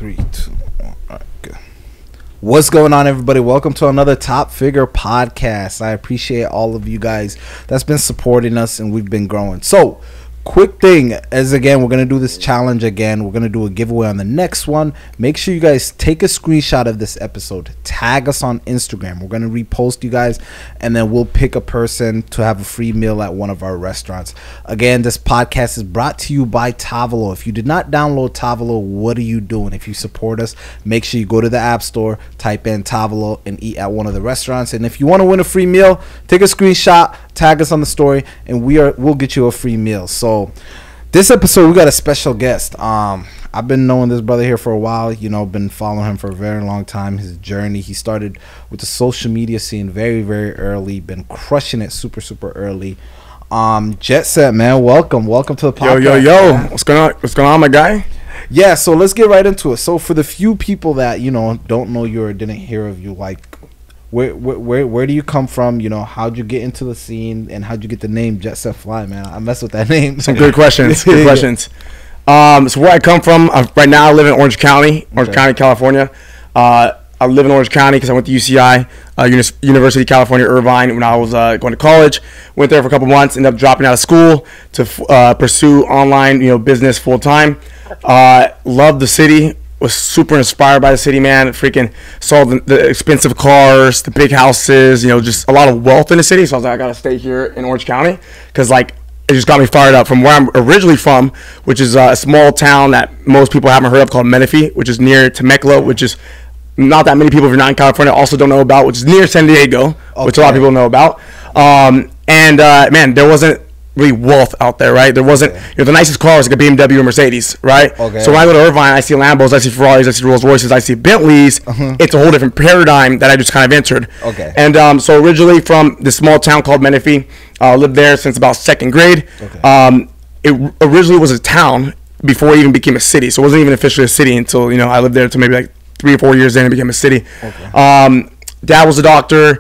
3, 2, 1. All right, good. What's going on, everybody? Welcome to another Top Figure podcast. I appreciate all of you guys that's been supporting us, and we've been growing. So, quick thing, as again, we're going to do this challenge again. We're going to do a giveaway on the next one. Make sure you guys take a screenshot of this episode. Tag us on Instagram. We're going to repost you guys, and then we'll pick a person to have a free meal at one of our restaurants. Again, this podcast is brought to you by Tavolo. If you did not download Tavolo, what are you doing? If you support us, make sure you go to the App Store, type in Tavolo, and eat at one of the restaurants. And if you want to win a free meal, take a screenshot, tag us on the story, and we'll get you a free meal. So this episode, we got a special guest. I've been knowing this brother here for a while, been following him for a very long time. His journey, he started with the social media scene very, very early, been crushing it super, super early. JetSet, man, welcome to the podcast. Yo, what's going on, my guy? Yeah, so let's get right into it. So for the few people that don't know you or didn't hear of you, like where do you come from? How'd you get into the scene, and how'd you get the name JetsetFly, man? I mess with that name. Some good questions. Good questions. So where I come from, right now I live in Orange County, California. I live in Orange County because I went to UCI, University of California, Irvine, when I was going to college. Went there for a couple months, ended up dropping out of school to pursue online, business full time. Loved the city. Was super inspired by the city, man. Freaking saw the expensive cars, the big houses, just a lot of wealth in the city. So I was like, I gotta stay here in Orange County because it just got me fired up from where I'm originally from, which is a small town that most people haven't heard of called Menifee, which is near Temecula, which is not that many people, if you're not in California, also don't know about, which is near San Diego, which a lot of people know about. Man, there wasn't really wealth out there, right? There wasn't, the nicest car was like a BMW or Mercedes, right? Okay. So when I go to Irvine, I see Lambos, I see Ferraris, I see Rolls Royces, I see Bentleys. It's a whole different paradigm that I just kind of entered. Okay. And so originally from this small town called Menifee, lived there since about second grade. Okay. It originally was a town before it even became a city. So it wasn't even officially a city until, I lived there until maybe like 3 or 4 years then it became a city. Okay. Dad was a doctor.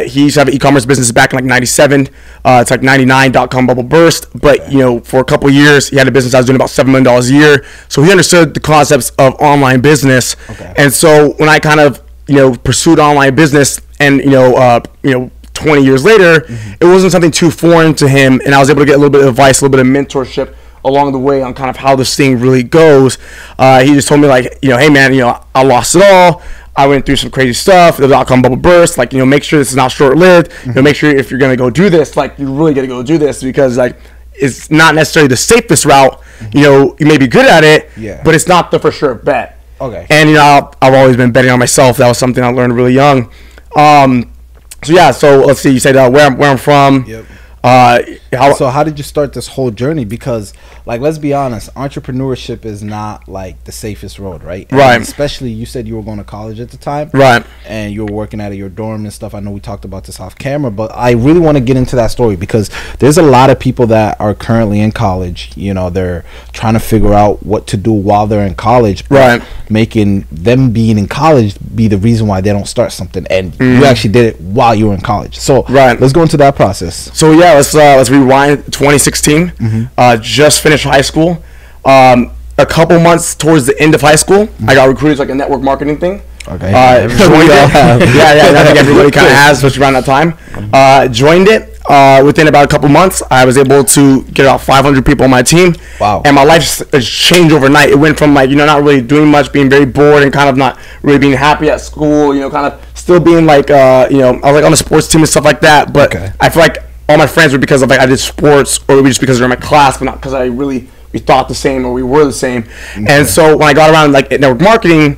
He used to have an e-commerce business back in like 97. It's like 99.com bubble burst. But, for a couple of years, he had a business that was doing about $7 million a year. So he understood the concepts of online business. Okay. And so when I kind of, pursued online business and, 20 years later, it wasn't something too foreign to him. And I was able to get a little bit of advice, a little bit of mentorship along the way on kind of how this thing really goes. He just told me like, hey man, I lost it all. I went through some crazy stuff. The dot-com bubble burst. Like, make sure this is not short-lived. Make sure if you're gonna go do this, like, you really gotta go do this because like it's not necessarily the safest route. You may be good at it, but it's not the for sure bet. Okay. And I've always been betting on myself. That was something I learned really young. So let's see. You said where I'm from. Yep. So how did you start this whole journey? Because let's be honest, entrepreneurship is not like the safest road, right? And right. Especially you said you were going to college at the time, right? And you were working out of your dorm and stuff. I know we talked about this off camera, but I really want to get into that story because there's a lot of people that are currently in college. They're trying to figure out what to do while they're in college, right? Making them being in college be the reason why they don't start something, and you actually did it while you were in college. So let's go into that process. So let's rewind. 2016. Just finished high school. A couple months towards the end of high school, I got recruited to like a network marketing thing. Okay. Joined it. I think everybody kind of has, especially around that time. Joined it. Within about a couple months, I was able to get about 500 people on my team. Wow. And my life has changed overnight. It went from not really doing much, being very bored, and kind of not really being happy at school. Kind of still being like, I was like on a sports team and stuff like that. But I feel like all my friends were because of I did sports, or just because they're in my class, but not because we thought the same or we were the same. Okay. And so when I got around network marketing,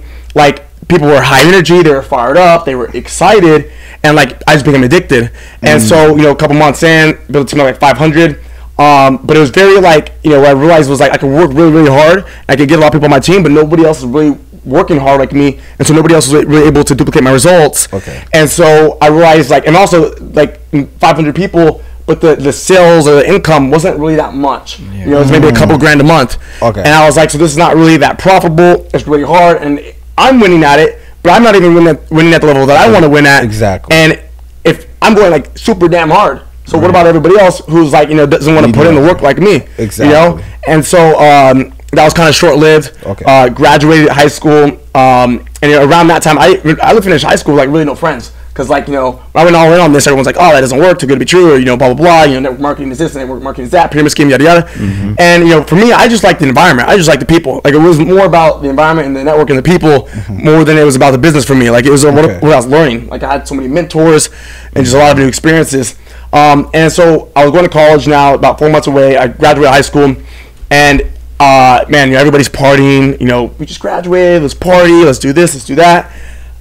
people were high energy, they were fired up, they were excited, and I just became addicted. And so a couple months in, built a team of 500. But it was very what I realized was I could work really, really hard. I could get a lot of people on my team, but nobody else was really working hard like me, and so nobody else was really able to duplicate my results. Okay. And so I realized and also 500 people, but the sales or the income wasn't really that much. Yeah. It was maybe a couple grand a month. Okay. And I was like, so this is not really that profitable. It's really hard, and I'm winning at it, but I'm not even winning at the level that I want to win at. Exactly. And if I'm going super damn hard, so what about everybody else who's doesn't want to put in the work like me? Exactly. And so that was kind of short-lived. Okay. Graduated high school, and around that time, I finished high school with, like, really no friends. Because, like, when I went all in on this, everyone's like, oh, that doesn't work, too good to be true, or, blah, blah, blah, network marketing is this, network marketing is that, pyramid scheme, yada, yada. Mm-hmm. And, for me, I just liked the environment. I just liked the people. Like, it was more about the environment and the network and the people more than it was about the business for me. Like, it was what I was learning. Like, I had so many mentors and just a lot of new experiences. And so I was going to college now, about 4 months away. I graduated high school, and, man, everybody's partying. We just graduated, let's party, let's do this, let's do that.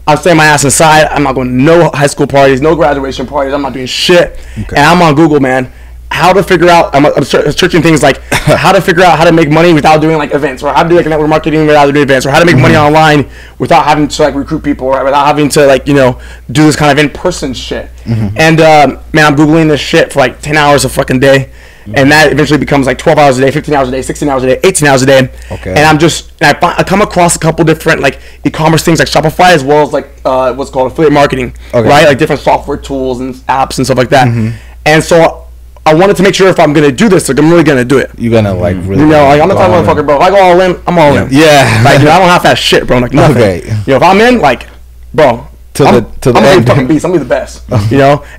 I'm staying my ass inside. I'm not going to no high school parties, no graduation parties. I'm not doing shit. Okay. And I'm on Google, man. How to figure out, I'm searching things like how to figure out how to make money without doing, like, events, or how to do, like, network marketing without doing events, or how to make money online without having to, like, recruit people, or without having to, like, do this kind of in-person shit. And, man, I'm Googling this shit for, like, 10 hours a fucking day. And that eventually becomes like 12 hours a day, 15 hours a day, 16 hours a day, 18 hours a day. Okay. And I come across a couple different, like, e-commerce things like Shopify, as well as, like, what's called affiliate marketing, right? Like different software tools and apps and stuff like that. And so I wanted to make sure if I'm gonna do this, like, I'm really gonna do it. You're gonna, like, really, like, I'm the type of motherfucker, bro. If I go all in, I'm all in. Yeah. Like, I don't have that shit, bro. Like, nothing. Okay. If I'm in, like, bro, I'm gonna be fucking beast. I'm gonna be the best, and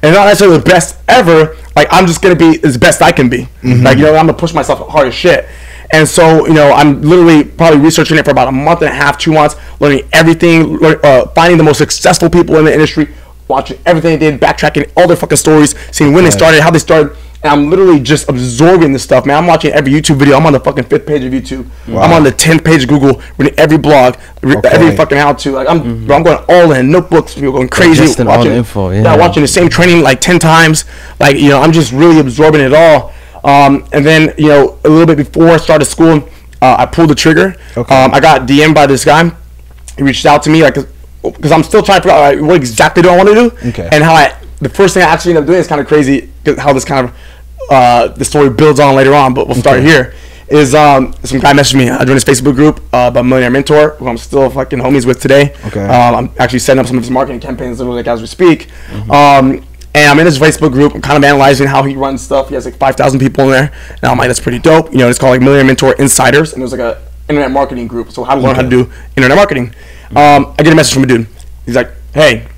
not necessarily the best ever. Like, I'm just gonna be as best I can be. Like, I'm gonna push myself hard as shit. And so, I'm literally probably researching it for about a month and a half, 2 months, learning everything, finding the most successful people in the industry, watching everything they did, backtracking all their fucking stories, seeing when they started, how they started. And I'm literally just absorbing this stuff, man. I'm watching every YouTube video. I'm on the fucking 5th page of YouTube. Wow. I'm on the 10th page of Google, reading every blog, every fucking how-to. Like, I'm going all in, notebooks, people going crazy, watching the same training like 10 times. Like, I'm just really absorbing it all. And then, a little bit before I started school, I pulled the trigger. I got DM'd by this guy. He reached out to me, like, because I'm still trying to figure out, like, what exactly do I want to do, and how the first thing I actually ended up doing is kind of crazy, how this kind of the story builds on later on, but we'll start here. Is some guy messaged me. I joined his Facebook group about Millionaire Mentor, who I'm still fucking homies with today. I'm actually setting up some of his marketing campaigns literally, like, as we speak. And I'm in his Facebook group. I'm kind of analyzing how he runs stuff. He has like 5,000 people in there, and I'm like, that's pretty dope. It's called like Millionaire Mentor Insiders, and it was like a internet marketing group. So how to learn how to do internet marketing. I get a message from a dude. He's like, hey.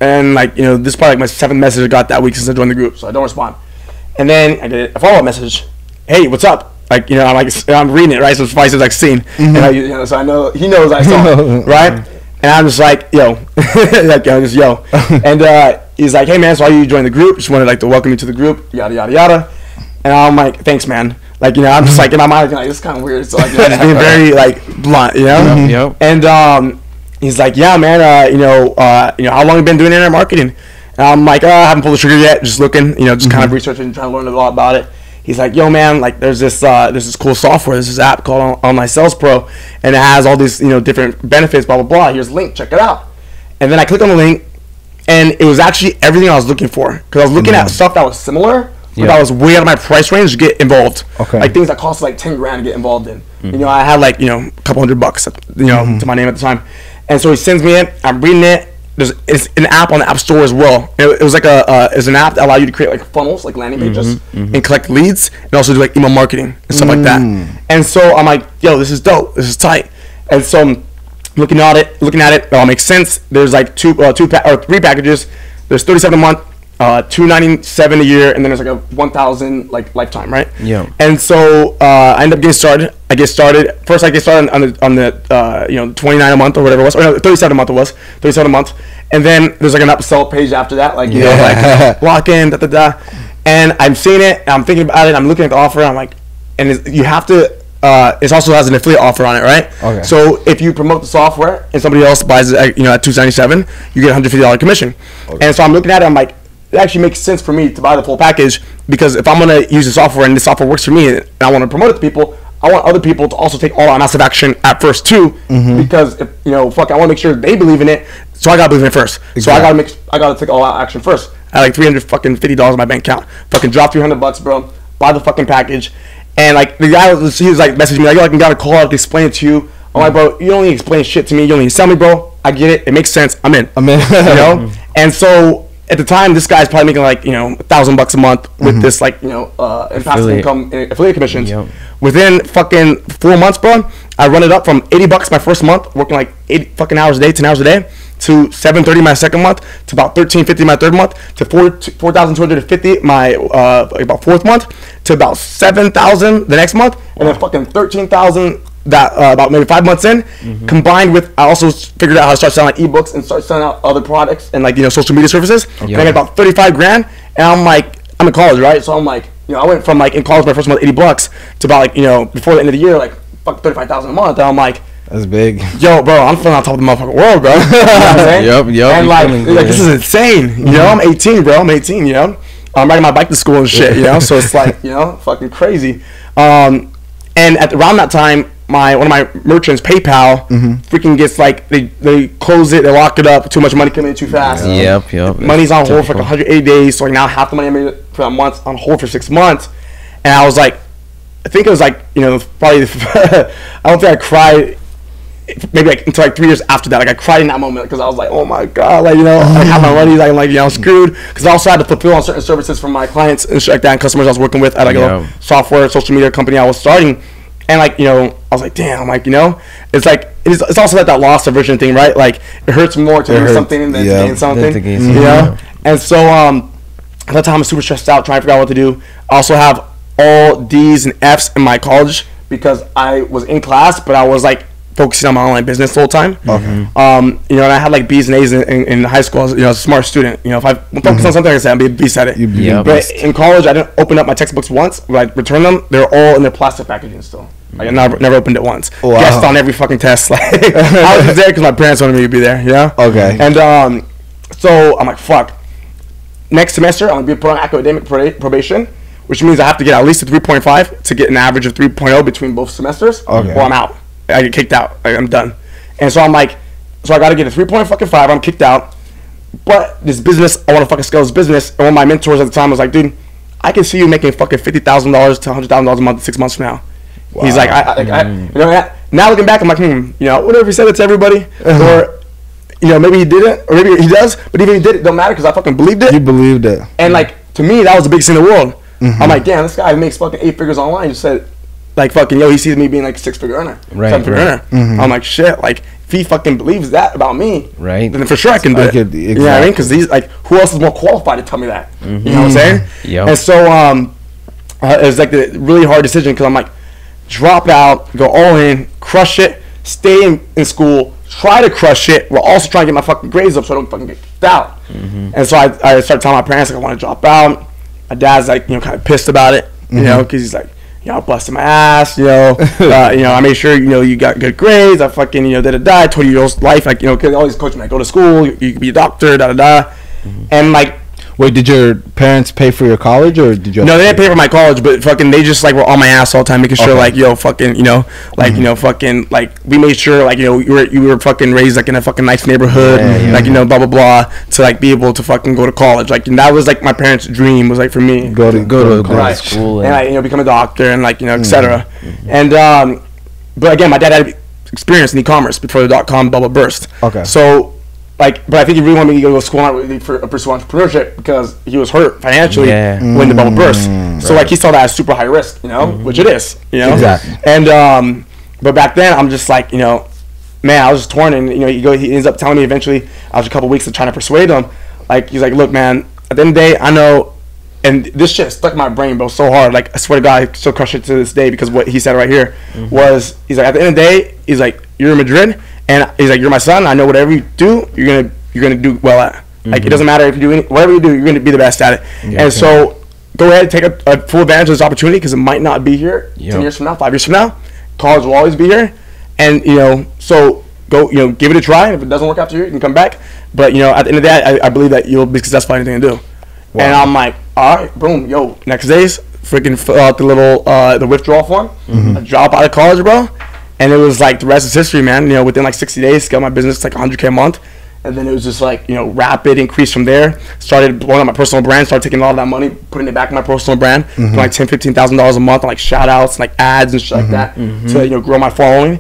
And, like, this is probably like my 7th message I got that week since I joined the group, so I don't respond. And then I get a follow-up message. Hey, what's up? Like, I'm reading it, right? So it's like seen. And so I know he knows I saw it, right? And I'm just like, yo. And he's like, hey, man, so how you joined the group? Just wanted, like, to welcome you to the group, yada, yada, yada. And I'm like, thanks, man. Like, I'm just like, in my mind, like, this is kind of weird. So, like, just being very, like, blunt, Yep. And he's like, yeah, man, how long have you been doing internet marketing? And I'm like, I haven't pulled the trigger yet, just looking, just kind of researching, trying to learn a lot about it. He's like, yo, man, like, there's this cool software, there's this app called Online Sales Pro, and it has all these, different benefits, blah, blah, blah. Here's a link, check it out. And then I click on the link, and it was actually everything I was looking for, because I was looking at stuff that was similar, but that was way out of my price range to get involved. Like, things that cost like 10 grand to get involved in. I had like, a couple $100, to my name at the time. And so he sends me it. I'm reading it. It's an app on the App Store as well. It was like it's an app that allowed you to create like funnels, like landing pages, and collect leads, and also do like email marketing and stuff like that. And so I'm like, yo, this is dope. This is tight. And so I'm looking at it. It all makes sense. There's like 3 packages. There's 37 a month, $297 a year, and then there's like a 1,000 like lifetime, right? Yeah. And so I end up getting started. I get started on the 29 a month or whatever it was, or no, 37 a month it was, 37 a month, and then there's like an upsell page after that, like like lock in, and I'm seeing it, and I'm thinking about it, I'm looking at the offer, and I'm like, and you have to. It also has an affiliate offer on it, right? Okay. So if you promote the software and somebody else buys it, at $297, you get $150 commission. Okay. And so I'm looking at it, I'm like, it actually makes sense for me to buy the full package, because if I'm gonna use the software and the software works for me and I want to promote it to people, I want other people to also take all out massive action at first too, because if, I want to make sure they believe in it, so I gotta believe in it first. Exactly. So I gotta take all out action first. I had like $350 in my bank account. Fucking drop $300, bro. Buy the fucking package. And like the guy, he was like messaging me like, yo, I can gotta call, I can explain it to you. I'm like, bro, you don't need to explain shit to me. You don't need to sell me, bro. I get it. It makes sense. I'm in. And so at the time, this guy's probably making like, you know, $1,000 a month with this, like, you know, passive income affiliate commissions. Yep. Within fucking 4 months, bro, I run it up from $80 my first month, working like 8 fucking hours a day, 10 hours a day, to $730 my second month, to about $1,350 my third month, to $4,250 my about fourth month, to about $7,000 the next month, and then fucking $13,000 that about maybe 5 months in, combined with, I also figured out how to start selling like ebooks and start selling out other products and like, you know, social media services. And I got about 35 grand, and I'm like, I'm in college, right? So I'm like, you know, I went from like in college my first month $80 to about like, you know, before the end of the year, like fuck 35,000 a month. And I'm like, that's big. Yo, bro, I'm feeling on top of the motherfucking world, bro. You know what I'm saying? Yep. And like this is insane. You know, I'm 18, bro. I'm 18. You know, I'm riding my bike to school and shit. You know, so it's like, you know, fucking crazy. And around that time, one of my merchants, PayPal, freaking gets like they close it, they lock it up. Too much money coming in too fast. Yep. Money's on hold for like 180 days. So like now half the money I made for that month on hold for 6 months. And I was like, I think it was like, you know, probably I don't think I cried maybe like until like 3 years after that. Like I cried in that moment because I was like, oh my god, like, you know, I have my money, like I'm like, you know, I'm screwed, because I also had to fulfill on certain services from my clients and shit like that, and customers I was working with at like a software social media company I was starting. And like, you know, I was like, damn, like, you know, it's like it's also like that loss aversion thing, right? Like it hurts more to lose something than to gain something, you know. And so at that time I'm super stressed out trying to figure out what to do. I also have all D's and F's in my college because I was in class, but I was like focusing on my online business the whole time. You know, and I had like B's and A's in high school. I was, you know, a smart student. You know, if I focus on something, I said I'd be a beast at it. But in college, I didn't open up my textbooks once. When I returned them, they're all in their plastic packaging still. Like, I never opened it once. Guessed on every fucking test. Like I was just there because my parents wanted me to be there. You know? Okay. And so I'm like, fuck. Next semester, I'm gonna be put on academic probation, which means I have to get at least a 3.5 to get an average of 3.0 between both semesters, or I'm out. I get kicked out. I'm done. And so I'm like, so I got to get a 3.5. I'm kicked out. But this business, I want to fucking scale this business. And one of my mentors at the time was like, dude, I can see you making fucking $50,000 to $100,000 a month 6 months from now. Wow. He's like, you know, now looking back, I'm like, you know, what if he said it to everybody? Or, you know, maybe he didn't, or maybe he does. But even if he did, it don't matter because I fucking believed it. You believed it. And like, to me, that was the biggest thing in the world. I'm like, damn, this guy makes fucking 8 figures online. Just said, like, fucking, yo, he sees me being like a 6-figure earner, 7-figure earner. I'm like, shit, like, if he fucking believes that about me, then for sure I can do it. Exactly. You know what I mean? Because these, like, who else is more qualified to tell me that? You know what I'm saying? And so, it was like the really hard decision because I'm like, drop out, go all in, crush it, stay in school, try to crush it, while also trying to get my fucking grades up so I don't fucking get kicked out. And so I started telling my parents, like, I want to drop out. My dad's like, you know, kind of pissed about it, you know, because he's like, you know, I busted my ass, you know, you know, I made sure, you know, you got good grades, I fucking, you know, I told you your life, like, you know, because I always coach me, like, go to school, you can be a doctor, and like, wait, did your parents pay for your college, or did you? No, they didn't pay for my college, but fucking they just like were on my ass all the time, making sure like, yo, fucking, you know, like, you know, fucking, like, we made sure, like, you know, you were fucking raised like in a fucking nice neighborhood, like, you know, blah blah blah, to like be able to fucking go to college, like, and that was like my parents' dream, was like for me go to school and like, you know, become a doctor and like, you know, etc. And but again, my dad had experience in e-commerce before the .com bubble burst. So. Like, but I think he really wanted me to go to school for pursue entrepreneurship because he was hurt financially when the bubble burst. So like he saw that as super high risk, you know, which it is, you know. Exactly. And but back then I'm just like, you know, man, I was just torn, and you know, he ends up telling me eventually after a couple of weeks of trying to persuade him, like he's like, look, man, at the end of the day, I know, and this shit stuck in my brain, bro, so hard. Like I swear to God, I still crush it to this day because what he said right here was, he's like, at the end of the day, he's like, you're in Madrid. And he's like, you're my son. I know whatever you do, you're gonna do well at. Like it doesn't matter if you do whatever you do, you're gonna be the best at it. And so go ahead and take a full advantage of this opportunity because it might not be here 10 years from now, 5 years from now. College will always be here, and you know, so go, you know, give it a try. If it doesn't work out to you, you can come back. But you know, at the end of the day, I believe that you'll be successful in anything you do. And I'm like, all right, boom, yo. Next days, freaking fill out the little the withdrawal form. I drop out of college, bro. And it was like the rest is history, man. You know, within like 60 days, scaled my business to like 100K a month. And then it was just like, you know, rapid increase from there. Started blowing up my personal brand, started taking all of that money, putting it back in my personal brand, putting like $10,000, $15,000 a month on like shout outs and like ads and shit like that to, you know, grow my following.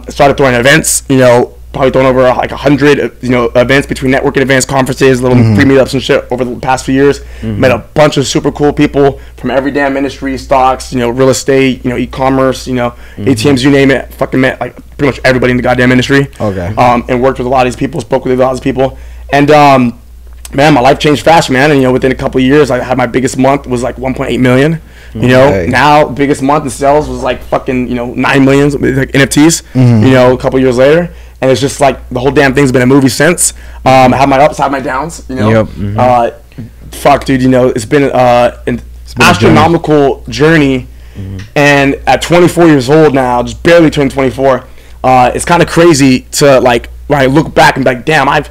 Started throwing events, you know, probably thrown over like 100 events between networking events, conferences, little free meetups and shit over the past few years. Met a bunch of super cool people from every damn industry, stocks, real estate, e-commerce, ATMs, you name it. Fucking met like pretty much everybody in the goddamn industry. Okay. And worked with a lot of these people, spoke with a lot of these people, and man, my life changed fast, man. And within a couple of years, I had my biggest month was like 1.8 million. Now biggest month in sales was like fucking 9 million like NFTs. A couple of years later, and it's just like the whole damn thing's been a movie since. I have my ups, I have my downs. Fuck, dude. It's been an astronomical journey. And at 24 years old now, just barely turned 24, it's kind of crazy to like when I look back and be like, damn, I've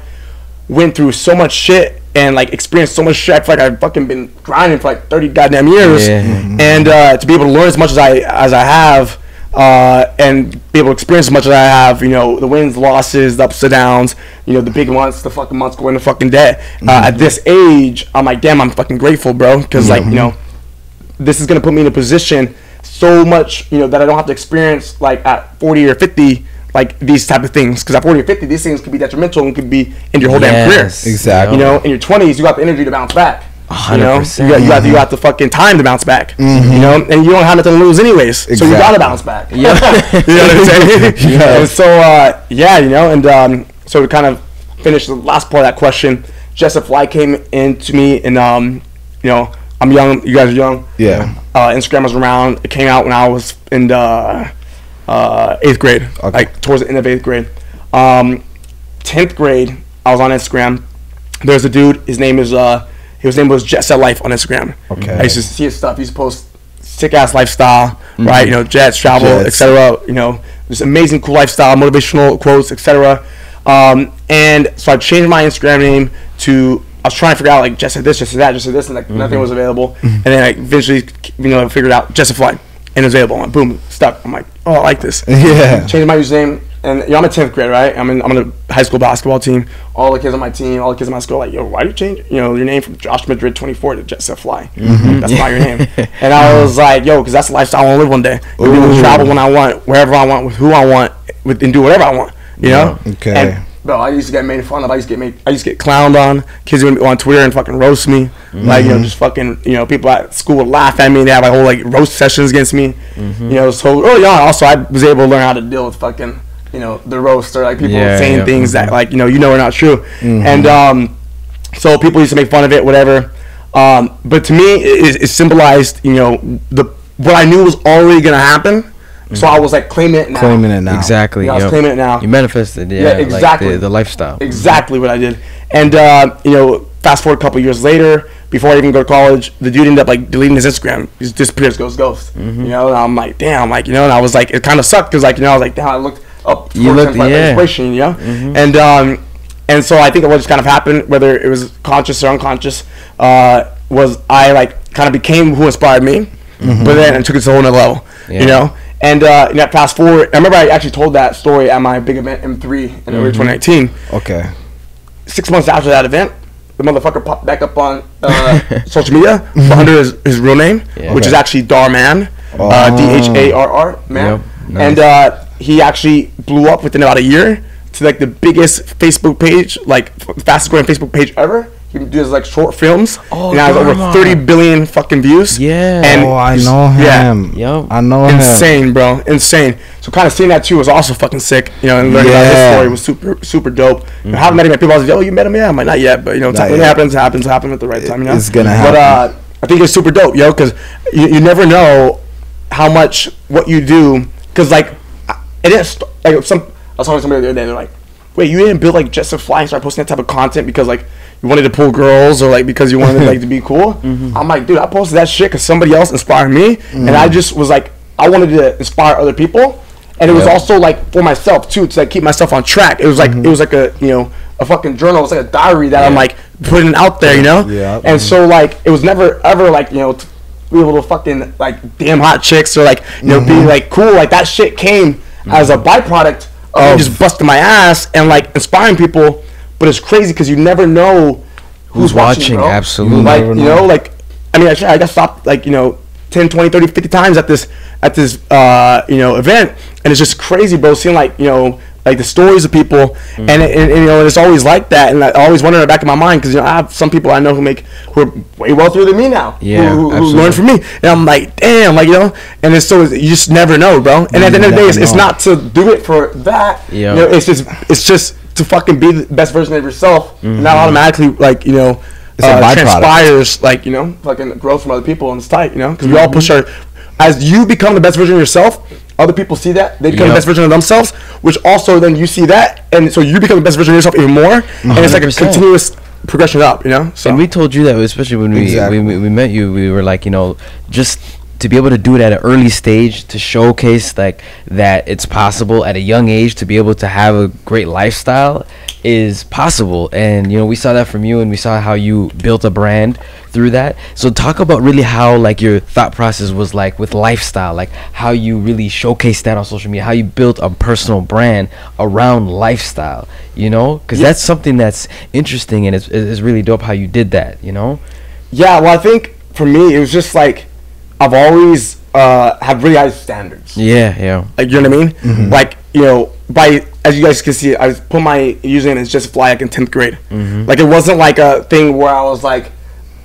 went through so much shit and like experienced so much shit. I feel like I've fucking been grinding for like 30 goddamn years, and to be able to learn as much as I have, and be able to experience as much as I have, the wins, the losses, the ups and downs, the big months, the fucking months going to fucking debt. At this age, I'm like, damn, I'm fucking grateful, bro, because like this is gonna put me in a position so much, that I don't have to experience like at 40 or 50. Like these type of things, because at 40 or 50, these things could be detrimental and could be in your whole damn career. Exactly. In your 20s, you got the energy to bounce back. 100%. You got the fucking time to bounce back. And you don't have nothing to lose anyways, so you gotta bounce back. You know what I'm saying? And so so to kind of finish the last part of that question, JetsetFly came into me, and I'm young. You guys are young. Yeah. Instagram was around. It came out when I was in the 8th grade, like towards the end of 8th grade. 10th grade, I was on Instagram. There's a dude, his name was JetSet Life on Instagram. Okay. I used to see his stuff. He used to post sick ass lifestyle, right? Jets, travel, etc. Just amazing, cool lifestyle, motivational quotes, etc. And so I changed my Instagram name to, I was trying to figure out like JetSet this, JetSet that, JetSet this, and like nothing was available. And then I eventually, figured out JetsetFly. And it was available. And boom, stuck. I'm like, oh, I like this. Yeah. Changed my username, and I'm in 10th grade, right? I'm on a high school basketball team. All the kids on my team, all the kids in my school, like, yo, why do you change, your name from Josh Madrid 24 to JetsetFly? That's not your name. And I was like, yo, because that's the lifestyle I want to live one day. Be able to travel when I want, wherever I want, with who I want, and do whatever I want. Okay. And, bro, I used to get made fun of. I used to get clowned on. Kids would on Twitter and fucking roast me. Like, just fucking, people at school would laugh at me. They have like whole like roast sessions against me. So early on, also I was able to learn how to deal with fucking, the roast or like people saying things that like, are not true. And so people used to make fun of it, whatever. But to me, it symbolized, what I knew was already gonna happen. So I was like claiming it now. Exactly. I was claiming it now. You manifested, exactly. Like the lifestyle. Exactly what I did. And fast forward a couple years later, before I even go to college, the dude ended up like deleting his Instagram. He just disappears, goes ghost. And I'm like, damn, like and I was like, it kind of sucked because like I was like, damn, I looked up for inspiration, and so I think what just kind of happened, whether it was conscious or unconscious, was I like kind of became who inspired me, but then I took it to a whole nother level, And fast forward, I remember I actually told that story at my big event M3 in early 2019. Okay. 6 months after that event, the motherfucker popped back up on social media under his real name, which is actually Darman, DHARR, man. Yep. Nice. And he actually blew up within about a year to like the biggest Facebook page, like fastest growing Facebook page ever. He does like short films. And has over 30 billion fucking views. Yeah. And I know him. Yep. I know him. Insane, bro. Insane. So kind of seeing that too was also fucking sick. And learning about his story was super, super dope. I haven't met him yet. People always like, oh, you met him? Yeah, I'm like, not yet. But when it happens at the right time. It's gonna happen. But I think it's super dope, because you never know how much what you do. Because like, it didn't. Like I was talking to somebody the other day. They're like, wait, you didn't build like JetsetFly and start posting that type of content because like you wanted to pull girls or like because you wanted like to be cool? I'm like, dude, I posted that shit because somebody else inspired me, and I just was like, I wanted to inspire other people, and it was also like for myself too, to like keep myself on track. It was like it was like a a fucking journal. It was like a diary that I'm like putting out there, and so like it was never ever like to be able to fucking like damn hot chicks or like be like cool. Like that shit came as a byproduct of just busting my ass and like inspiring people. But it's crazy because you never know who's watching, bro. Absolutely. Like like I mean, I got stopped like 10, 20, 30, 50 times at this event, and it's just crazy, bro. Seeing like like the stories of people, and you know, it's always like that, and I always wonder in the back of my mind, because you know, I have some people I know who are way wealthier than me now, who learn from me, and I'm like, damn, like, you know, and it's so you just never know, bro. And at the end of the day, it's not to do it for that, you know, it's just to fucking be the best version of yourself, and not automatically, like, you know, transpires, like, you know, fucking growth from other people, and it's tight, you know, because we all push our, as you become the best version of yourself, other people see that, they become the best version of themselves, which also then you see that, and so you become the best version of yourself even more, and it's like a continuous progression up, you know. So. And we told you that, especially when we met you, we were like, you know, just to be able to do it at an early stage, to showcase like that it's possible at a young age to be able to have a great lifestyle is possible. And you know, we saw that from you, and we saw how you built a brand through that. So talk about really how like your thought process was like with lifestyle, like how you really showcased that on social media, how you built a personal brand around lifestyle, you know, because that's something that's interesting, and it's really dope how you did that, you know. Yeah, well, I think for me it was just like I've always have really high standards. Yeah. Like, you know what I mean? Mm-hmm. Like, you know, as you guys can see, I put my username as JetsetFly like in 10th grade. Mm-hmm. Like, it wasn't like a thing where I was like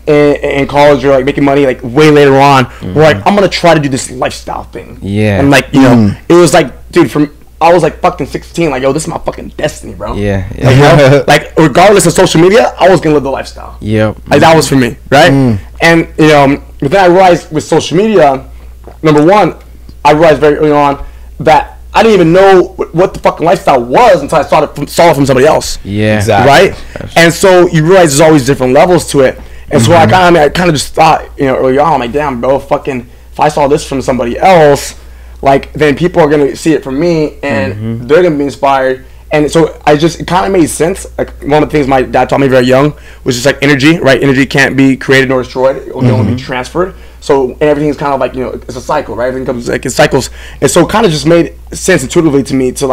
in college or like making money like way later on. Where like I'm gonna try to do this lifestyle thing. Yeah. And like, you know, it was like, dude, I was like fucking 16, like, yo, this is my fucking destiny, bro. Yeah. Like, you know, like, regardless of social media, I was gonna live the lifestyle. Yeah. Like, that was for me, right? And, you know, but then I realized with social media, number one, I realized very early on that I didn't even know what the fucking lifestyle was until I saw it from somebody else. Yeah. Exactly. Right? Absolutely. And so you realize there's always different levels to it. And so I kind of just thought, you know, early on, I'm like, damn, bro, fucking, if I saw this from somebody else, like, then people are gonna see it from me, and they're gonna be inspired. And so it kind of made sense. Like, one of the things my dad taught me very young was just like energy, right? Energy can't be created nor destroyed; it can only be transferred. So everything's kind of like, you know, it's a cycle, right? Everything comes like in cycles, and so it kind of just made sense intuitively to me to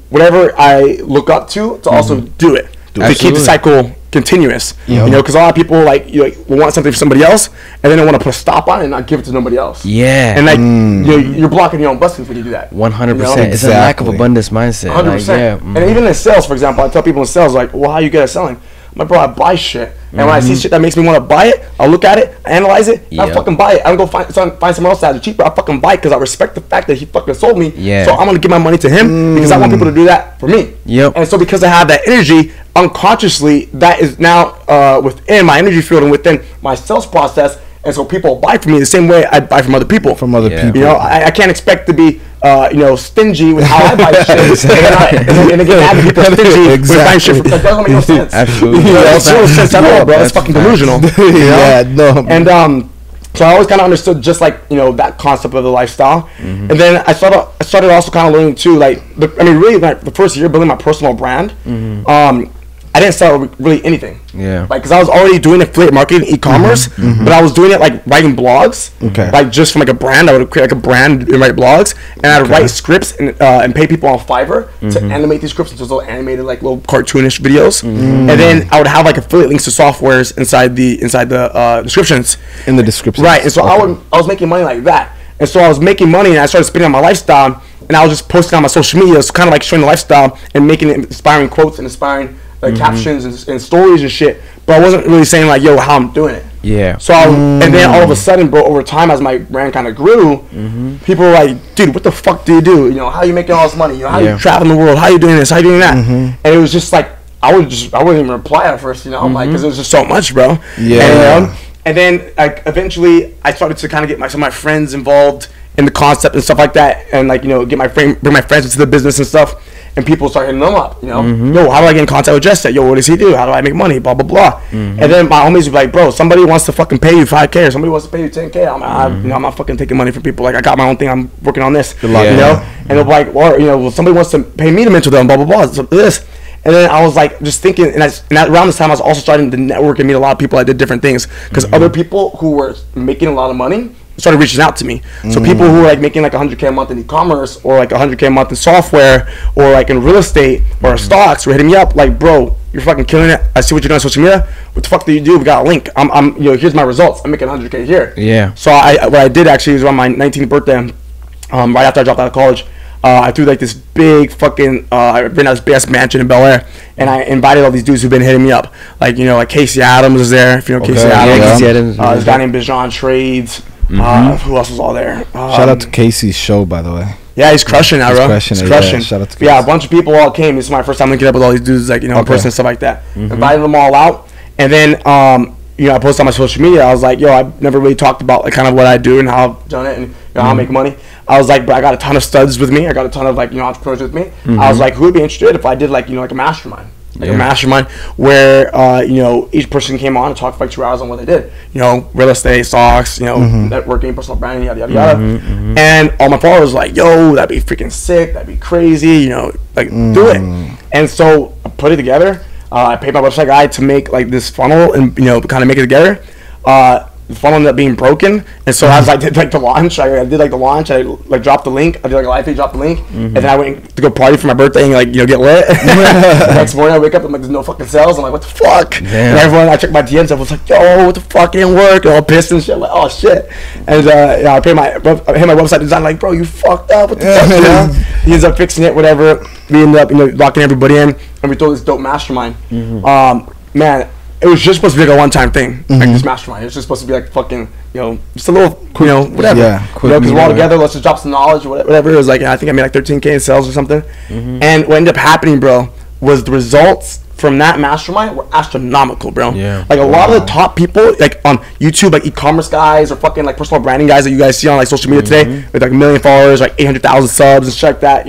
whatever I look up to also do it, to keep the cycle continuous. You know, because a lot of people will want something for somebody else, and then they want to put a stop on it and not give it to nobody else. Yeah, and like you're blocking your own blessings when you do that. 100%. It's a lack of abundance mindset. 100%. And even in sales, for example, I tell people in sales, like, well, how you good at selling? I'm like, bro, I buy shit, and when I see shit that makes me want to buy it, I'll look at it, analyze it, I fucking buy it. I don't go find someone else that has it cheaper. I fucking buy it because I respect the fact that he fucking sold me. Yeah. So I'm gonna give my money to him because I want people to do that for me. Yep. And so because I have that energy, unconsciously, that is now within my energy field and within my sales process. And so people buy from me the same way I buy from other people. You know, I can't expect to be, you know, stingy with how I buy shit. And again, having people stingy with buying shit. That doesn't make no sense. Absolutely. You know, that's no sense at all, bro. It's fucking delusional. Yeah, no. And so I always kind of understood just like, you know, that concept of the lifestyle. And then I started also kind of learning too, like, really, like, the first year building my personal brand, I didn't sell really anything. Yeah. Like, because I was already doing affiliate marketing, e-commerce, but I was doing it like writing blogs. Okay. Like, just from like a brand, I would create like a brand and write blogs, and I'd write scripts and pay people on Fiverr to animate these scripts into little animated, like, little cartoonish videos. And then I would have like affiliate links to softwares inside the descriptions. In the description. Right. And so I was making money like that. And so I was making money, and I started spending on my lifestyle, and I was just posting on my social media, so kind of like showing the lifestyle and making it inspiring quotes and inspiring captions and stories and shit, but I wasn't really saying like, yo, how I'm doing it. Yeah. So and then all of a sudden, bro, over time as my brand kind of grew, people were like, dude, what the fuck do you do? You know, how are you making all this money? You know, how you traveling the world? How are you doing this? How are you doing that? And it was just like, I wouldn't even reply at first, you know, like, because it was just so much, bro. Yeah. And then like eventually I started to kind of get some of my friends involved in the concept and stuff like that, and like, you know, bring my friends into the business and stuff. And people start hitting them up, you know. Yo, how do I get in contact with JetSet? Yo, what does he do? How do I make money? Blah blah blah. And then my homies would be like, bro, somebody wants to fucking pay you $5K, or somebody wants to pay you $10K. I'm not fucking taking money from people. Like, I got my own thing. I'm working on this. Good luck, you know. And they'll be like, or, you know, well, somebody wants to pay me to mentor them. Blah blah blah. So this. And then I was like, just thinking, and around this time I was also starting to network and meet a lot of people that did different things, because other people who were making a lot of money started reaching out to me. So people who were like making like $100K a month in e-commerce, or like $100K a month in software, or like in real estate or stocks, were hitting me up like, bro, you're fucking killing it. I see what you're doing on social media. What the fuck do you do? We got a link. I'm you know, here's my results. I'm making $100K here. Yeah. So what I did actually is on my 19th birthday, right after I dropped out of college, I threw like this big fucking I rented out this big ass mansion in Bel Air, and I invited all these dudes who've been hitting me up, like like Casey Adams was there, if you know Casey Adams. Yeah, Casey Adams. This guy named Bijan Trades. Who else was all there? Shout out to Casey's show, by the way. Yeah, he's crushing now, bro. He's crushing. Yeah, shout out to Casey. Yeah, a bunch of people all came. This is my first time linking up with all these dudes, like in person and stuff like that. Invited them all out, and then I posted on my social media. I was like, yo, I've never really talked about like kind of what I do and how I've done it and how I make money. I was like, but I got a ton of studs with me. I got a ton of like entrepreneurs with me. I was like, who would be interested if I did like like a mastermind? Like a mastermind where each person came on and talked for like 2 hours on what they did. Real estate, stocks, networking, personal branding, yada yada yada. And all my followers were like, yo, that'd be freaking sick, that'd be crazy, do it. And so I put it together. I paid my website guy to make like this funnel and kind of make it together. The funnel ended up being broken, and so as I did like the launch, I like dropped the link. I did like a live feed, dropped the link, and then I went to go party for my birthday and like get lit. The next morning I wake up and like there's no fucking sales. I'm like, what the fuck? Damn. And everyone, I checked my DMs. I was like, yo, what the fuck, it didn't work? And all pissed and shit. I'm like, oh shit. And I hit my website design, like, bro, you fucked up. What the fuck? He ends up fixing it, whatever. We ended up locking everybody in, and we threw this dope mastermind. Man. It was just supposed to be like a one-time thing, like this mastermind. It was just supposed to be like fucking, just a little, whatever. Yeah, because we're all together. Let's just drop some knowledge, whatever. It was like, I think I made like 13K in sales or something. And what ended up happening, bro, was the results from that mastermind were astronomical, bro. Yeah. Like a lot of the top people, like on YouTube, like e-commerce guys or fucking like personal branding guys that you guys see on like social media today, with like 1 million followers, like 800,000 subs and shit like that,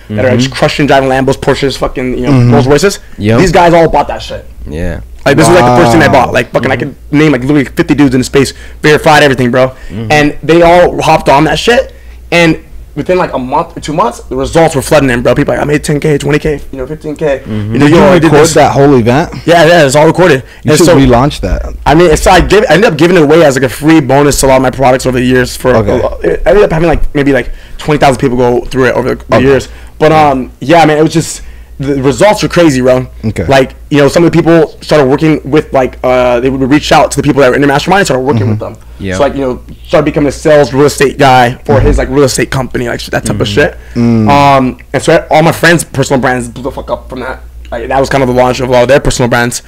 that are just crushing, driving Lambos, Porsches, fucking, Rolls Royces. These guys all bought that shit. Yeah. Like this was like the first thing I bought. Like fucking, I could name like literally 50 dudes in the space, verified everything, bro. And they all hopped on that shit, and within like a month or 2 months, the results were flooding in, bro. People like, I made 10K, 20K, 15K. Did you record that whole event? Yeah, it's all recorded. You should relaunch that. I mean, so I ended up giving it away as like a free bonus to a lot of my products over the years. I ended up having like maybe like 20,000 people go through it over the years. But yeah, man, it was just. The results are crazy, bro. Okay. Like, some of the people started working with, like, they would reach out to the people that were in the mastermind and started working with them. Yeah. So, like, started becoming a sales real estate guy for his, like, real estate company, like, that type of shit. And so all my friends' personal brands blew the fuck up from that. Like, that was kind of the launch of a lot of their personal brands.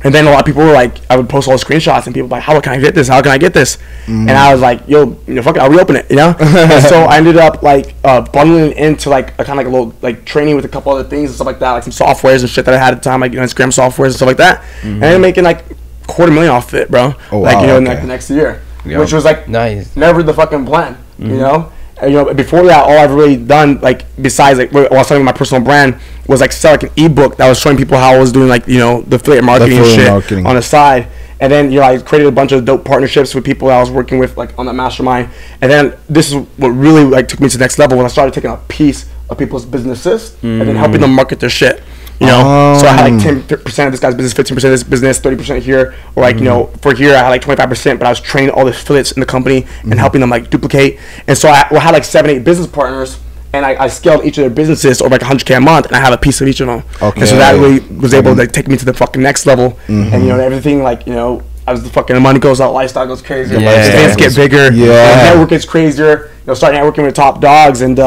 And then a lot of people were like, I would post all the screenshots and people were like, how can I get this? How can I get this? And I was like, yo, fuck it, I'll reopen it, And so I ended up like bundling into like a kind of like a little like training with a couple other things and stuff like that, like some softwares and shit that I had at the time, like Instagram softwares and stuff like that. And I ended up making like $250,000 off it, bro. Oh, like, in like the next year, which was like never the fucking plan, And, before that, all I've really done, like, besides, like, while I was starting my personal brand, was, like, sell, like, an ebook that was showing people how I was doing, like, the affiliate marketing and shit on the side. And then, I created a bunch of dope partnerships with people that I was working with, like, on that mastermind. And then this is what really, like, took me to the next level when I started taking a piece of people's businesses and then helping them market their shit. So I had like 10% of this guy's business, 15% of this business, 30% here, or like for here I had like 25%, but I was training all the affiliates in the company and helping them like duplicate. And so I had like 7-8 business partners, and I scaled each of their businesses over like 100K a month, and I have a piece of each of them. Okay. And so that really was able to like take me to the fucking next level, and everything like I was the fucking money goes out, lifestyle goes crazier, events get bigger, network gets crazier. Start networking with top dogs, and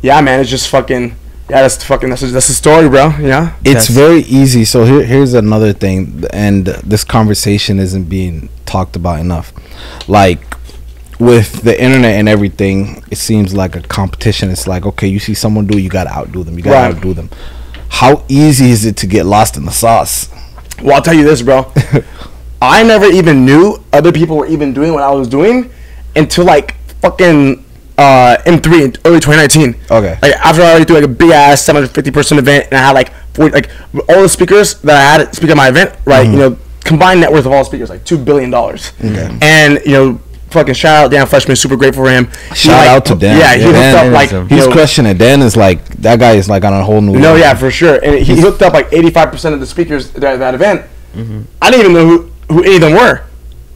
yeah, man, it's just fucking. Yeah, that's the story, bro. Yeah, it's very easy. So here's another thing, and this conversation isn't being talked about enough. Like with the internet and everything, it seems like a competition. It's like, okay, you see someone do, you gotta outdo them. You gotta outdo them. How easy is it to get lost in the sauce? Well, I'll tell you this, bro. I never even knew other people were even doing what I was doing until like fucking. M3 in early 2019. Okay. Like after I already threw like a big ass 750-person event, and I had like 40, like all the speakers that I had speak at my event, right? Combined net worth of all speakers like $2 billion. Okay. And fucking shout out Dan Fleshman, super grateful for him. Shout out to Dan. Yeah, he hooked up like he's crushing it. Dan is like that guy is like on a whole new. No, yeah, for sure. And he hooked up like 85% of the speakers at that event. I didn't even know who any of them were.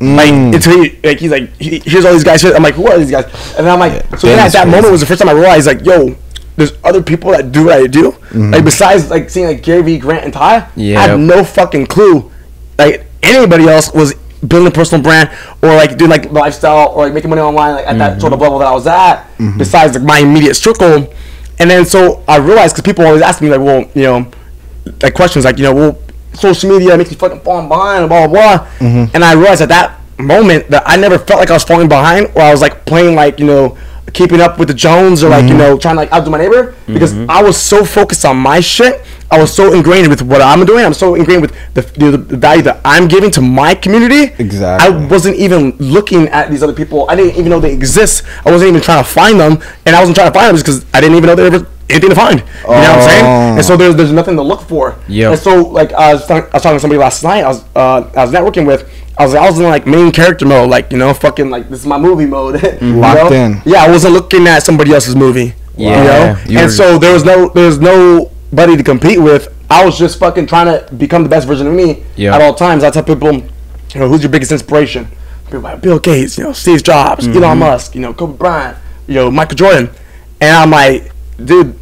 Like until he's like, here's all these guys. I'm like, who are these guys? And then I'm like, so then at that moment was the first time I realized like, yo, there's other people that do what I do. Like besides like seeing like Gary Vee, Grant, and Ty, I had no fucking clue like anybody else was building a personal brand or like doing like lifestyle or like making money online like at that sort of level that I was at. Besides like my immediate circle, and then so I realized because people always ask me like, well, you know, like questions like, you know, well, social media makes me fucking falling behind and blah blah blah, and I realized at that moment that I never felt like I was falling behind or I was like playing like, you know, keeping up with the Jones or like, you know, trying to like outdo my neighbor, because I was so focused on my shit. I was so ingrained with what I'm doing. I'm so ingrained with the value that I'm giving to my community. Exactly. I wasn't even looking at these other people. I didn't even know they exist. I wasn't even trying to find them, and I wasn't trying to find them just because I didn't even know there was anything to find. You know what I'm saying? And so there's nothing to look for. Yeah. And so like I was talking to somebody last night. I was networking with. I was in like main character mode, like, you know, fucking like this is my movie mode. Locked in. Yeah, I wasn't looking at somebody else's movie. Yeah. You know, and so there was nobody to compete with. I was just fucking trying to become the best version of me at all times. I tell people, you know, who's your biggest inspiration? People like Bill Gates, you know, Steve Jobs, Elon Musk, you know, Kobe Bryant, you know, Michael Jordan, and I'm like, dude,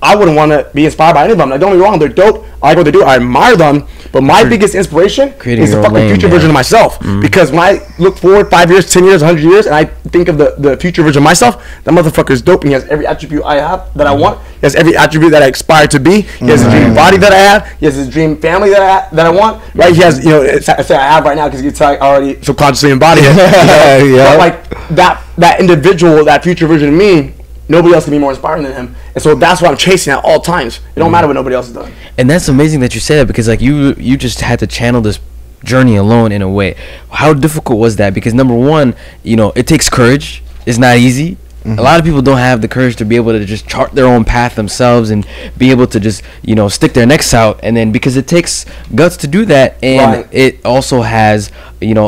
I wouldn't want to be inspired by any of them. Like, don't get me wrong, they're dope. I like what they do. I admire them. But my biggest inspiration is the fucking future version of myself. Because when I look forward 5 years, 10 years, 100 years, and I think of the future version of myself, that motherfucker is dope. And he has every attribute I have that I want. He has every attribute that I aspire to be. He has a dream body that I have. He has his dream family that I want. Right? He has, you know, I say I have right now because you can tell I already subconsciously embody it. You know? But like that individual, that future version of me, nobody else can be more inspiring than him. And so that's what I'm chasing at all times. It don't matter what nobody else has done. And that's amazing that you say that, because like you just had to channel this journey alone in a way. How difficult was that? Because number one, you know, it takes courage. It's not easy. A lot of people don't have the courage to be able to just chart their own path themselves and be able to just, you know, stick their necks out. And then because it takes guts to do that, and it also has, you know,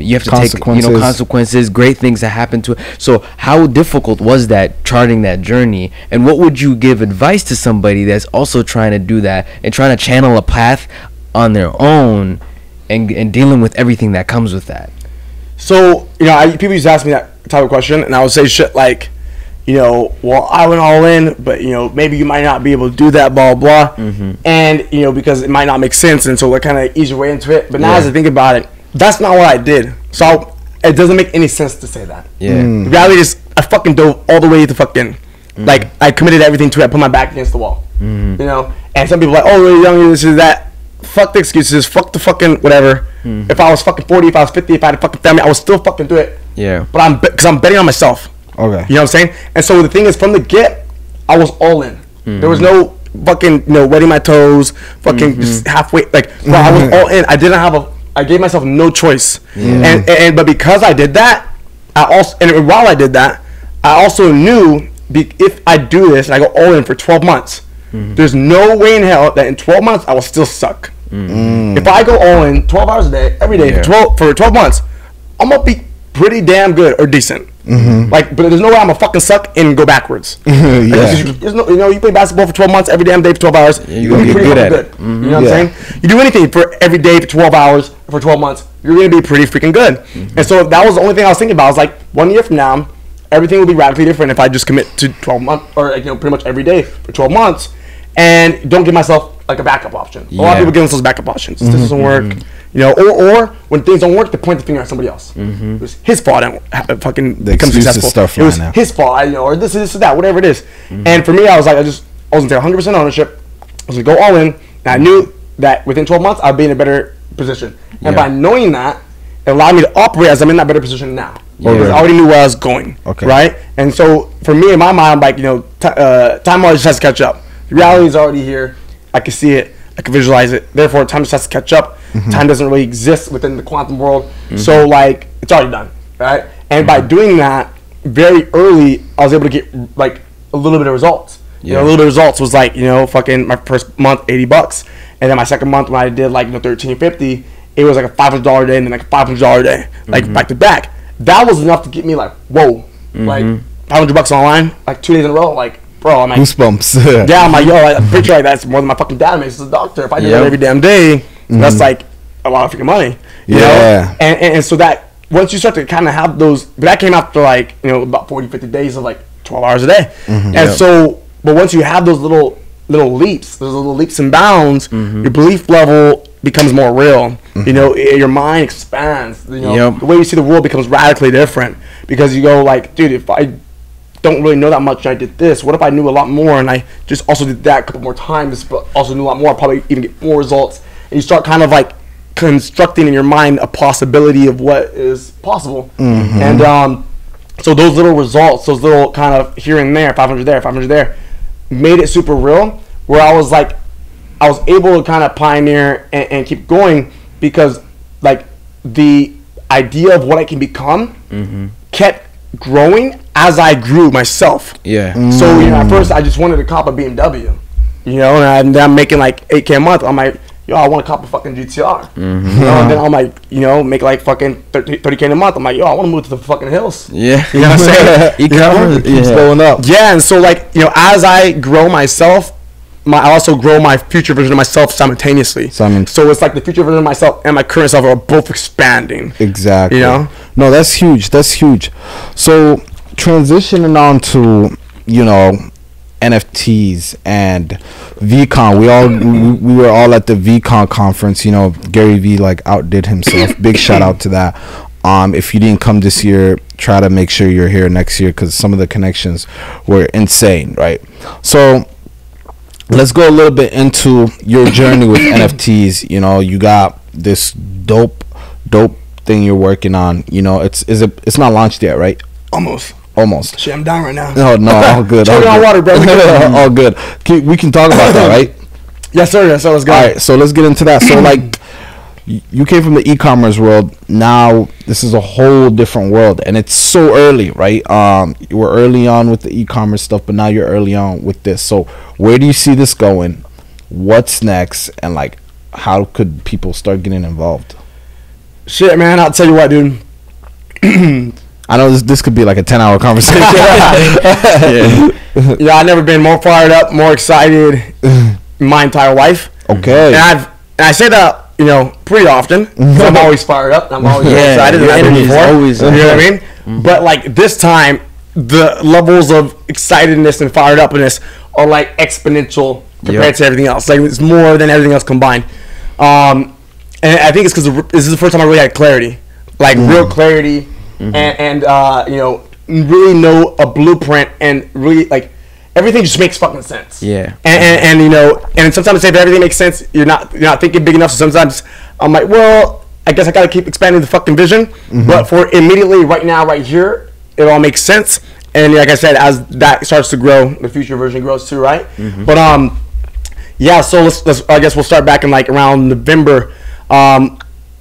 you have to take, you know, consequences, great things that happen to it. So how difficult was that, charting that journey? And what would you give advice to somebody that's also trying to do that and trying to channel a path on their own and dealing with everything that comes with that? So, you know, people used to ask me that type of question, and I would say shit like, you know, well, I went all in, but, you know, maybe you might not be able to do that, blah, blah. And, you know, because it might not make sense, and so like kind of ease your way into it. But now as I think about it, that's not what I did. So it doesn't make any sense to say that. The reality is I fucking dove all the way to fucking, like, I committed everything to it. I put my back against the wall, you know? And some people are like, oh, you're young, this is that. Fuck the excuses, fuck the fucking whatever. If I was fucking 40, if I was 50, if I had a fucking family, I would still fucking do it. But because I'm betting on myself. You know what I'm saying? And so the thing is, from the get, I was all in. There was no fucking, you know, wetting my toes, fucking just halfway. Like, bro, I was all in. I gave myself no choice. But because I did that, while I did that, I also knew if I do this and I go all in for 12 months, there's no way in hell that in 12 months I will still suck. If I go all in 12 hours a day, every day for 12 months, I'm gonna be pretty damn good or decent. Like, but there's no way I'm gonna fucking suck and go backwards. There's no, you know, you play basketball for 12 months every damn day for 12 hours. You're gonna be pretty good at it. You know what I'm saying? You do anything for every day for 12 hours for 12 months, you're gonna be pretty freaking good. And so that was the only thing I was thinking about. I was like, 1 year from now, everything will be radically different if I just commit to 12 months, or like, you know, pretty much every day for 12 months, and don't give myself like a backup option. A lot of people give themselves backup options. This doesn't work, you know, or when things don't work, they point the finger at somebody else. It was his fault. I don't fucking become successful. It was his fault, you know, or this is that, whatever it is. And for me, I was like, I was gonna take 100% ownership. I was gonna go all in. And I knew that within 12 months, I'd be in a better position. And by knowing that, it allowed me to operate as I'm in that better position now. Because I already knew where I was going. Right? And so for me, in my mind, I'm like, you know, time always has to catch up. The reality is already here. I can see it. I can visualize it. Therefore, time just has to catch up. Time doesn't really exist within the quantum world. So, like, it's already done. Right? And by doing that, very early, I was able to get, like, a little bit of results. You know, a little bit of results was like, you know, fucking my first month, $80. And then my second month, when I did, like, you know, $13.50, it was like a $500 a day and then like a $500 a day, like back to back. That was enough to get me like, whoa, like $500 online, like 2 days in a row, like, bro, I'm like, goosebumps. Yeah, I'm like, yo, like, a picture like that's more than my fucking dad makes as a doctor. If I did that every damn day, that's like a lot of freaking money. You know? And so that once you start to kind of have those, but that came after like, you know, about 40, 50 days of like 12 hours a day. And so, but once you have those little leaps, those little leaps and bounds, your belief level becomes more real. You know, your mind expands. You know, the way you see the world becomes radically different because you go like, dude, if I don't really know that much and I did this, what if I knew a lot more and I just also did that a couple more times, but also knew a lot more, I'll probably even get more results. And you start kind of like constructing in your mind a possibility of what is possible. And so those little results, those little kind of here and there, 500 there, 500 there, made it super real, where I was able to kind of pioneer and keep going because like the idea of what I can become kept growing as I grew myself. So, you know, at first I just wanted to cop a BMW, you know, and I'm making like 8K a month. I'm like, yo, I want to cop a fucking GTR. You know, and then I'm like, you know, make like fucking 30K a month. I'm like, yo, I want to move to the fucking hills. You know what I'm saying? E-commerce keeps going up. Yeah, and so like, you know, as I grow myself, I also grow my future version of myself simultaneously. So it's like the future version of myself and my current self are both expanding. Exactly. You know? No, that's huge. That's huge. So transitioning on to, you know, NFTs and VCon. We were all at the VCon conference. You know, Gary V like outdid himself. Big shout out to that. If you didn't come this year, try to make sure you're here next year because some of the connections were insane, right? So let's go a little bit into your journey with NFTs. You know, you got this dope thing you're working on. You know, it's not launched yet, right? Almost. Shit, I'm down right now. No, all good. Choking on water, bro. All good. We can talk about that, right? Yes, sir. Let's go. All right, so let's get into that. So, like, you came from the e-commerce world. Now, this is a whole different world, and it's so early, right? You were early on with the e-commerce stuff, but now you're early on with this. So, where do you see this going? What's next? And, like, how could people start getting involved? Shit, man. I'll tell you what, dude. I know this could be like a 10-hour conversation. Yeah, I've never been more fired up, more excited in my entire life. Okay. And I say that, you know, pretty often. I'm always fired up. I'm always excited. Always, you know what I mean? But like this time, the levels of excitedness and fired upness are like exponential compared to everything else. Like it's more than everything else combined. And I think it's because this is the first time I really had clarity, like real clarity. And you know, really know a blueprint and really like everything just makes fucking sense. And you know, and sometimes if everything makes sense, you're not thinking big enough. So sometimes I'm like, well, I guess I gotta keep expanding the fucking vision. But for immediately right now, right here, it all makes sense. And like I said, as that starts to grow, the future version grows too, right? But yeah. So let's I guess we'll start back in like around November.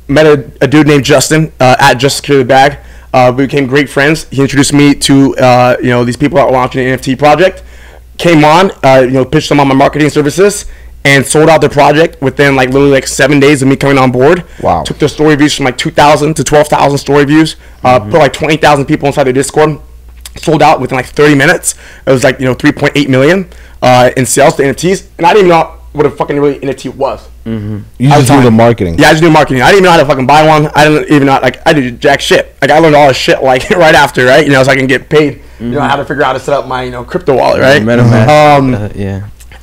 Met a dude named Justin at Just Secure the Bag. We became great friends. He introduced me to you know, these people that were launching an NFT project. Came on, you know, pitched them on my marketing services and sold out their project within like literally like 7 days of me coming on board. Wow. Took their story views from like 2,000 to 12,000 story views. Put like 20,000 people inside their Discord. Sold out within like 30 minutes. It was like, you know, 3.8 million in sales to NFTs, and I didn't even know what a fucking really NFT was. You just do the marketing. Yeah, I just do marketing. I didn't even know how to fucking buy one. I didn't even know, like, I did jack shit. Like, I learned all this shit, like, right after, right? You know, so I can get paid. You know, how to figure out how to set up my, you know, crypto wallet, right?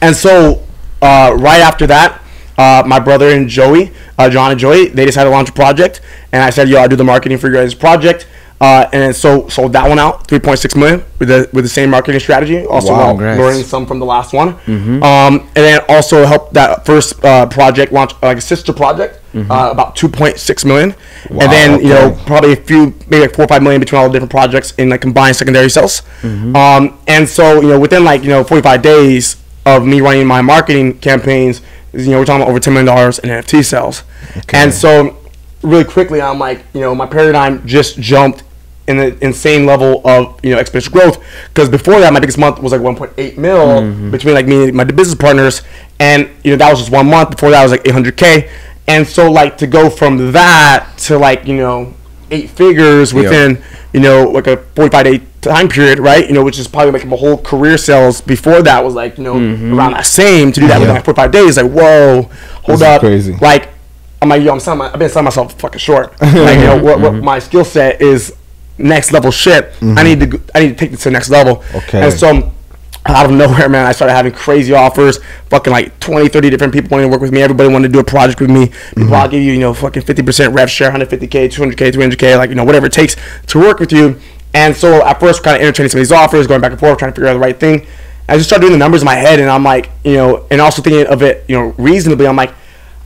And so, right after that, my brother and Joey, John and Joey, they decided to launch a project. And I said, yo, I'll do the marketing for your guys' project. And then so sold that one out, 3.6 million with the same marketing strategy. Also learning some from the last one. And then also helped that first project launch like a sister project, about 2.6 million. And then you know, probably a few, maybe like 4 or 5 million between all the different projects in like combined secondary sales. And so, you know, within like, you know, 45 days of me running my marketing campaigns, you know, we're talking about over $10 million in NFT sales. And so really quickly, I'm like, you know, my paradigm just jumped in the insane level of, you know, exponential growth. Because before that, my biggest month was like 1.8 mil between like me and my business partners. And, you know, that was just 1 month. Before that was like 800K. And so like to go from that to like, you know, 8 figures within, you know, like a 45-day time period, right? You know, which is probably like my whole career sales before that was like, you know, around that same, to do that within like 45 days, like, whoa, hold up. Crazy. Like, I'm like, yo, I've been selling myself fucking short. Like, you know, what my skill set is next level shit. I need to take this to the next level. And so out of nowhere, man, I started having crazy offers. Fucking like 20, 30 different people wanting to work with me. Everybody wanted to do a project with me. People, I'll give you, you know, fucking 50% rev share, 150K, 200K, 300K, like, you know, whatever it takes to work with you. And so at first, kind of entertaining some of these offers, going back and forth, trying to figure out the right thing. I just started doing the numbers in my head, and I'm like, you know, and also thinking of it, you know, reasonably. I'm like,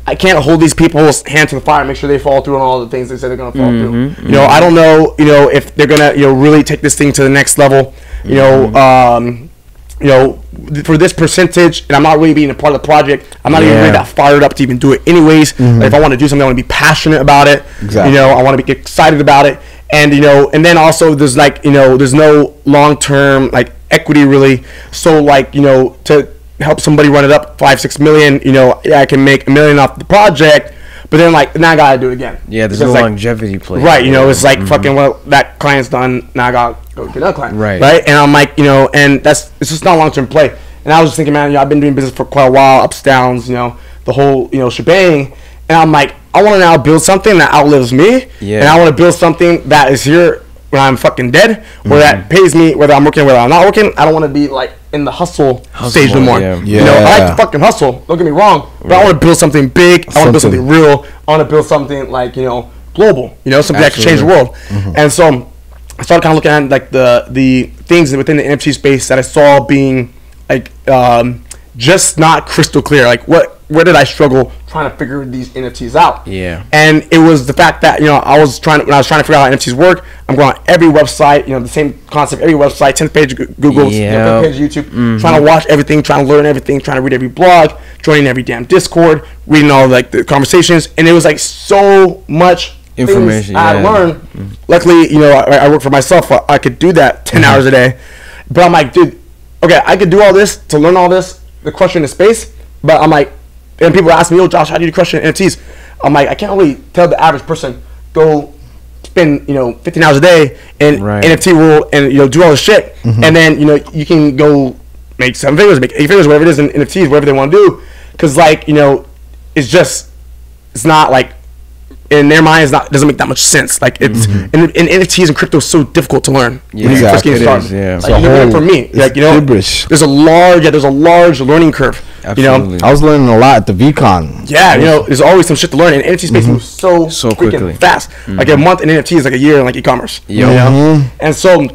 I can't hold these people's hand to the fire and make sure they fall through on all the things they say they're going to fall through. You know, I don't know, you know, if they're going to, you know, really take this thing to the next level, you know, for this percentage, and I'm not really being a part of the project. I'm not even really that fired up to even do it anyways. Like, if I want to do something, I want to be passionate about it. Exactly. You know, I want to be excited about it. And, you know, and then also there's like, you know, there's no long-term like equity really. So like, you know, to help somebody run it up 5-6 million, you know, yeah, I can make $1 million off the project, but then like, now I gotta do it again. Yeah, there's no longevity play. Right, you know, it's like fucking, well, that client's done, now I gotta go get another client. Right. And I'm like, you know, and it's just not long-term play. And I was just thinking, man, you know, I've been doing business for quite a while, ups, downs, you know, the whole, you know, shebang. And I'm like, I want to now build something that outlives me. Yeah. And I want to build something that is here when I'm fucking dead, or that pays me whether I'm working, whether I'm not working. I don't want to be like in the hustle stage no more. You know, I like to fucking hustle. Don't get me wrong, but I want to build something big. I want to build something real. I want to build something like, you know, global. You know, something that can change the world. And so I started kind of looking at like the things within the NFT space that I saw being like just not crystal clear. Like where did I struggle trying to figure these NFTs out? Yeah. And it was the fact that, you know, when I was trying to figure out how NFTs work, I'm going on every website, you know, the same concept, every website, 10th page Google, 10th page YouTube, trying to watch everything, trying to learn everything, trying to read every blog, joining every damn Discord, reading all like the conversations, and it was like so much information I learned. Luckily, you know, I work for myself. I could do that 10 hours a day, but I'm like, dude, okay, I could do all this to learn all this, the crushing the space, but I'm like, and people ask me, yo, Josh, how do you crush NFTs? I'm like, I can't really tell the average person, go spend, you know, 15 hours a day in NFT world and, you know, do all this shit. And then, you know, you can go make 7 figures, make 8 figures, whatever it is in NFTs, whatever they want to do. Because, like, you know, it's not like, in their mind, doesn't make that much sense. Like, it's in NFTs and crypto is so difficult to learn when you first get started. Like, even for me, like, you know, there's a large learning curve. Absolutely. You know, I was learning a lot at the VCon. Yeah, you know, there's always some shit to learn, and NFT space moves so freaking fast. Like a month in NFT is like a year in like e-commerce. You know? And so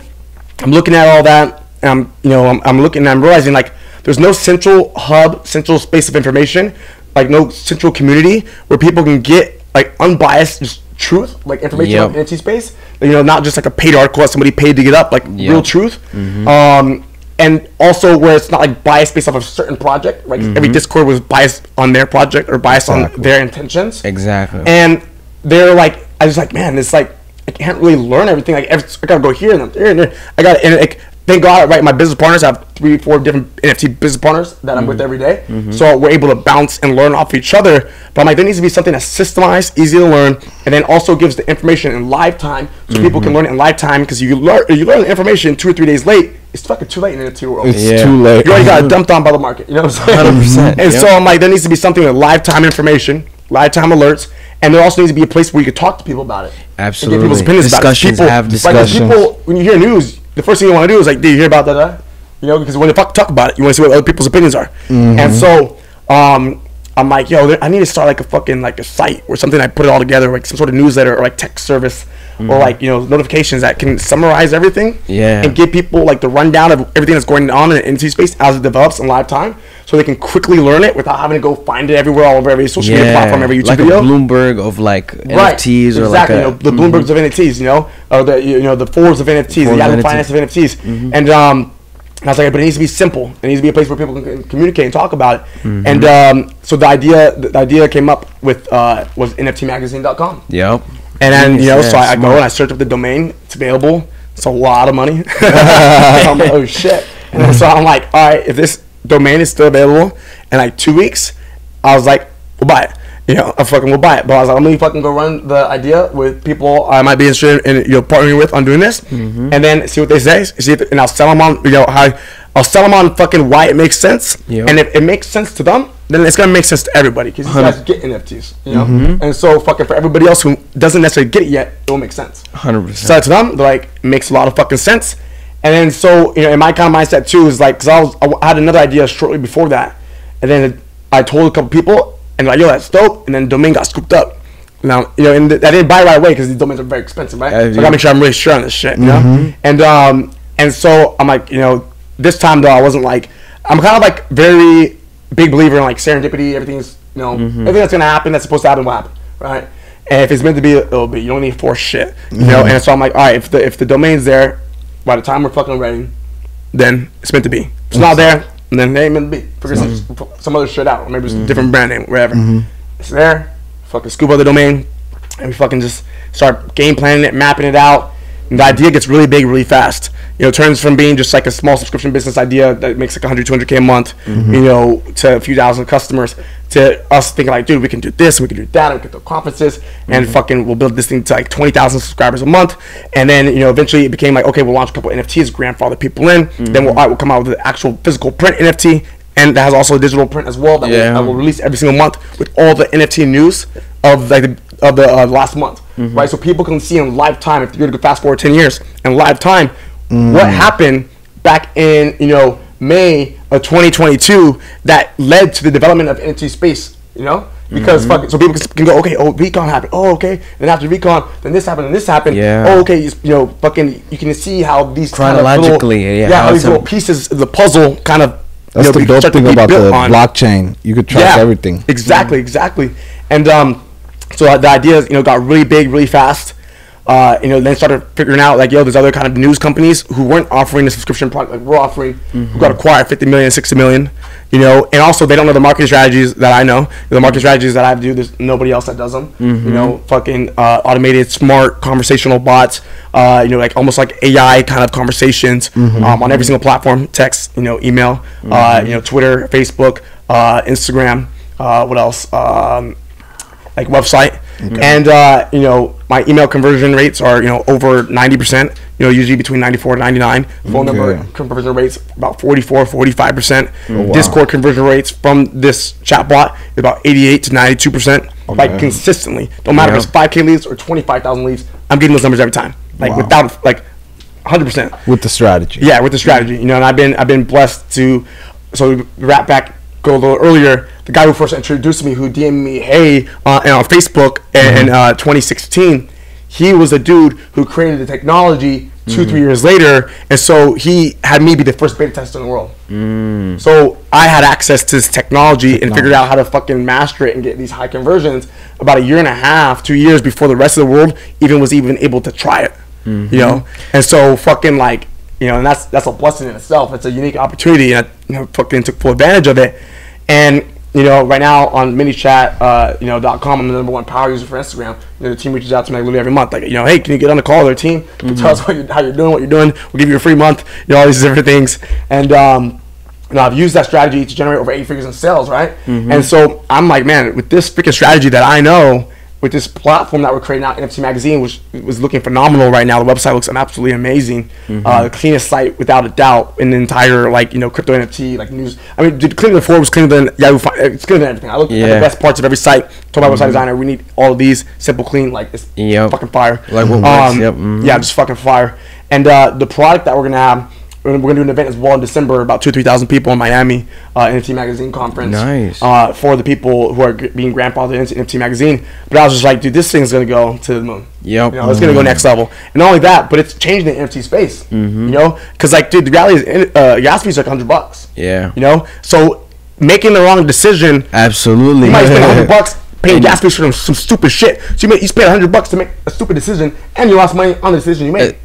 I'm looking at all that, and I'm looking, and I'm realizing like there's no central hub, central space of information, like no central community where people can get like unbiased just truth, like information on NFT space. You know, not just like a paid article that somebody paid to get up, like real truth. And also where it's not like biased based off of a certain project, right? Every Discord was biased on their project or biased on their intentions. Exactly. And they're like, I was like, man, it's like I can't really learn everything. Like I gotta go here and there. I got, and like, thank God, right? My business partners, I have 3-4 different NFT business partners that I'm with every day. So we're able to bounce and learn off each other. But I'm like, there needs to be something that's systemized, easy to learn, and then also gives the information in live time, so people can learn it in live time. Because you learn the information 2 or 3 days late, it's fucking too late in the NFT world. It's too late. You already got it dumped on by the market. You know what I'm saying? 100%. And so I'm like, there needs to be something with live time information, live time alerts, and there also needs to be a place where you can talk to people about it. Absolutely. And get people's opinions discussions, about it. Have discussions. Like, people, when you hear news, the first thing you want to do is like, do you hear about that? You know, because when they talk about it, you want to see what other people's opinions are. And so, I'm like, yo, I need to start like a fucking like a site or something. I put it all together, like some sort of newsletter or like text service or like, you know, notifications that can summarize everything and give people like the rundown of everything that's going on in the NFT space as it develops in live time, so they can quickly learn it without having to go find it everywhere, all over every social media platform, every YouTube video. Like a Bloomberg of like NFTs or like you know, the Bloombergs of NFTs, you know, or the, you know, the Forbes of NFTs, the Yahoo Finance of NFTs, and I was like, but it needs to be simple. It needs to be a place where people can communicate and talk about it. And so the idea came up with was NFTmagazine.com. Yep. And then, you know, so I go and I search up the domain. It's available. It's a lot of money. I'm like, oh shit. And then, so I'm like, all right, if this domain is still available in like 2 weeks, I was like, we'll buy it. You know, I fucking will buy it. But I was like, I'm gonna fucking go run the idea with people I might be interested in, you know, partnering with on doing this, and then see what they say. And I'll sell them on, you know, I'll sell them on fucking why it makes sense. And if it makes sense to them, then it's gonna make sense to everybody, because these guys get NFTs, you know. And so fucking for everybody else who doesn't necessarily get it yet, it will make sense. 100%. So to them, they're like, it makes a lot of fucking sense. And then so in my kind of mindset too is like, because I had another idea shortly before that, and then I told a couple people, and like, yo, that's dope. And then the domain got scooped up. Now and I didn't buy it right away because these domains are very expensive, right? So I gotta make sure I'm really sure on this shit, you know. And so I'm like, this time though I wasn't like, I'm kind of like very big believer in like serendipity. Everything's everything that's gonna happen, that's supposed to happen, will happen, right? And if it's meant to be, it'll be. You don't need to force shit, you know. And so I'm like, all right, if the domain's there, by the time we're fucking ready, then it's meant to be. If it's not there, then it ain't meant to be. Figure some other shit out, or maybe it's a different brand name, whatever. It's there. Fucking scoop up the domain, and we fucking just start game planning it, mapping it out. And the idea gets really big really fast. It turns from being just like a small subscription business idea that makes like 100, 200K a month, to a few thousand customers, to us thinking like, dude, we can do this, we can do that, and we can do conferences, and fucking we'll build this thing to like 20,000 subscribers a month. And then, eventually it became like, okay, we'll launch a couple NFTs, grandfather people in, then we'll come out with the actual physical print NFT, and that has also a digital print as well that we'll release every single month with all the NFT news of like the last month, right? So people can see in live time, if you're to fast forward 10 years, in live time, what happened back in May of 2022 that led to the development of NFT space, because so people can go, okay, Recon happened, okay, then after Recon, then this happened and this happened, okay, fucking you can see how these chronologically, kind of how these little pieces of the puzzle kind of that's the dope thing about the blockchain. You could track everything. Exactly. And so the idea got really big really fast. Then started figuring out like, there's other kind of news companies who weren't offering the subscription product like we're offering, who got acquired 50 million, 60 million, and also they don't know the marketing strategies that I know. The marketing strategies that I do, there's nobody else that does them. Fucking automated, smart, conversational bots, like almost like AI kind of conversations on every single platform, text, email, Twitter, Facebook, Instagram, what else? Like website. And my email conversion rates are over 90%, usually between 94 and 99. Phone number conversion rates about 44-45%. Discord conversion rates from this chatbot is about 88 to 92%. Like consistently, don't matter if it's 5K leads or 25,000 leads, I'm getting those numbers every time, like without like 100% with the strategy. Yeah, with the strategy, and I've been blessed to. So go a little earlier, the guy who first introduced me, who DM'd me, hey, on Facebook in 2016, he was a dude who created the technology 2-3 years later, and so he had me be the first beta tester in the world. So I had access to this technology and figured out how to fucking master it and get these high conversions about 1.5 2 years before the rest of the world was even able to try it. And so fucking like, and that's a blessing in itself. It's a unique opportunity, and I fucking took full advantage of it. And right now on MiniChat, .com, I'm the #1 power user for Instagram. The team reaches out to me literally every month, like, hey, can you get on the call with our team? Tell us how you're doing, what you're doing. We'll give you a free month. All these different things. And I've used that strategy to generate over 8 figures in sales, right? And so I'm like, man, with this freaking strategy that I know, with this platform that we're creating out, NFT Magazine, which was looking phenomenal right now. The website looks absolutely amazing. The cleanest site without a doubt in the entire crypto NFT news. I mean, cleaner than Forbes, cleaner than Yahoo. It's cleaner than everything. I look at the best parts of every site. Told my website designer, we need all of these, simple, clean, it's fucking fire. Like what works, yeah, just fucking fire. And the product that we're gonna have. We're going to do an event as well in December, about 2,000 or 3,000 people in Miami, NFT Magazine conference. Nice. For the people who are being grandfathered into NFT Magazine. But I was just like, dude, this thing's going to go to the moon. Yep. It's going to go next level. And not only that, but it's changing the NFT space. Because dude, the reality is, gas fees are like $100. Yeah. So making the wrong decision. Absolutely. You might spend $100 paying gas fees for some stupid shit. So you spend $100 to make a stupid decision, and you lost money on the decision you made.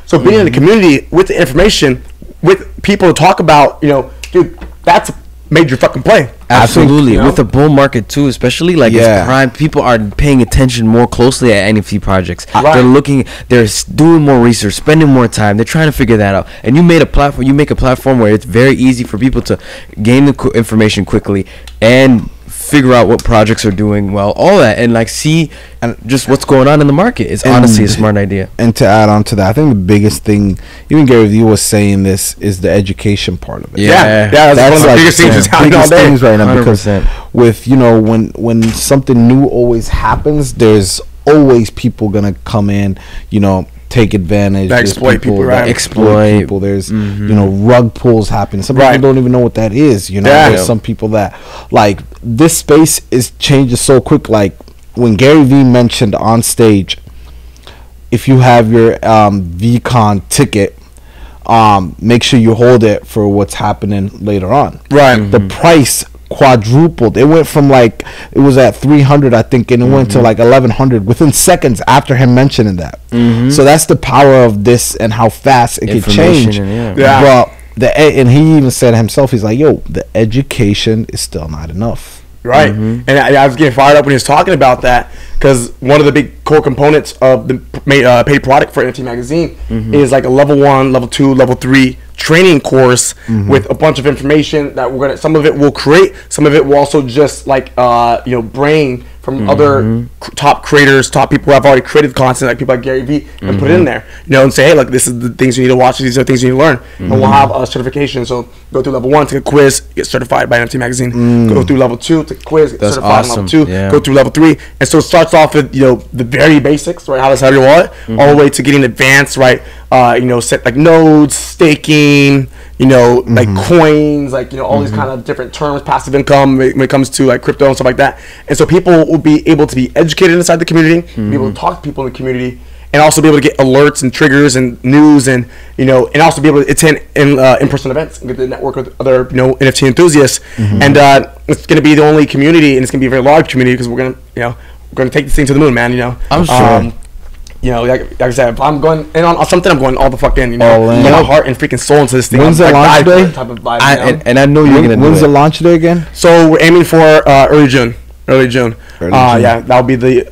So being in the community with the information, with people to talk about, dude, that's a major fucking play. Absolutely. With the bull market too, especially it's prime. People are paying attention more closely at NFT projects. They're doing more research, spending more time. They're trying to figure that out. And you make a platform where it's very easy for people to gain the information quickly and figure out what projects are doing well, all that, and see just what's going on in the market is honestly a smart idea. And to add on to that, I think the biggest thing, even Gary Vee was saying this, is the education part of it. That's one of the biggest things right now. 100%. Because with when something new always happens, there's always people gonna come in, take advantage. That exploit people, right? That exploit people. There's rug pulls happening. Some people don't even know what that is. There's some people that like this space changes so quick. Like when Gary Vee mentioned on stage, if you have your VCon ticket, make sure you hold it for what's happening later on. Right. The price quadrupled. It went from it was at 300, I think, and it went to like 1100 within seconds after him mentioning that. So that's the power of this and how fast it could change. But and he even said himself, he's like, yo, the education is still not enough. Right. And I was getting fired up when he was talking about that, because one of the big core components of the paid product for NFT Magazine is like a level 1, level 2, level 3 training course with a bunch of information that we're gonna. Some of it we'll create. Some of it will also just like brain from other top creators, top people who have already created content, like people like Gary Vee, and put it in there, and say, hey, look, this is the things you need to watch. These are the things you need to learn, and we'll have a certification. So go through level 1, take a quiz, get certified by NFT Magazine. Go through level 2, take a quiz, get certified in level 2. Go through level 3, and so it starts off with the very basics, right? How to set your wallet, all the way to getting advanced, right? Set like nodes, staking, like coins, like all these kind of different terms, passive income when it comes to like crypto and stuff like that. And so people will be able to be educated inside the community, be able to talk to people in the community, and also be able to get alerts and triggers and news, and and also be able to attend in-person events and get to network with other NFT enthusiasts. And it's going to be the only community, and it's going to be a very large community, because we're going to take this thing to the moon, man. I'm sure. Like I said, if I'm going in on something, I'm going all the fuck in. My heart and freaking soul into this thing. When's the launch day? Type of vibe, and I know you're gonna. When's the launch day again? So we're aiming for early June. Yeah, that'll be the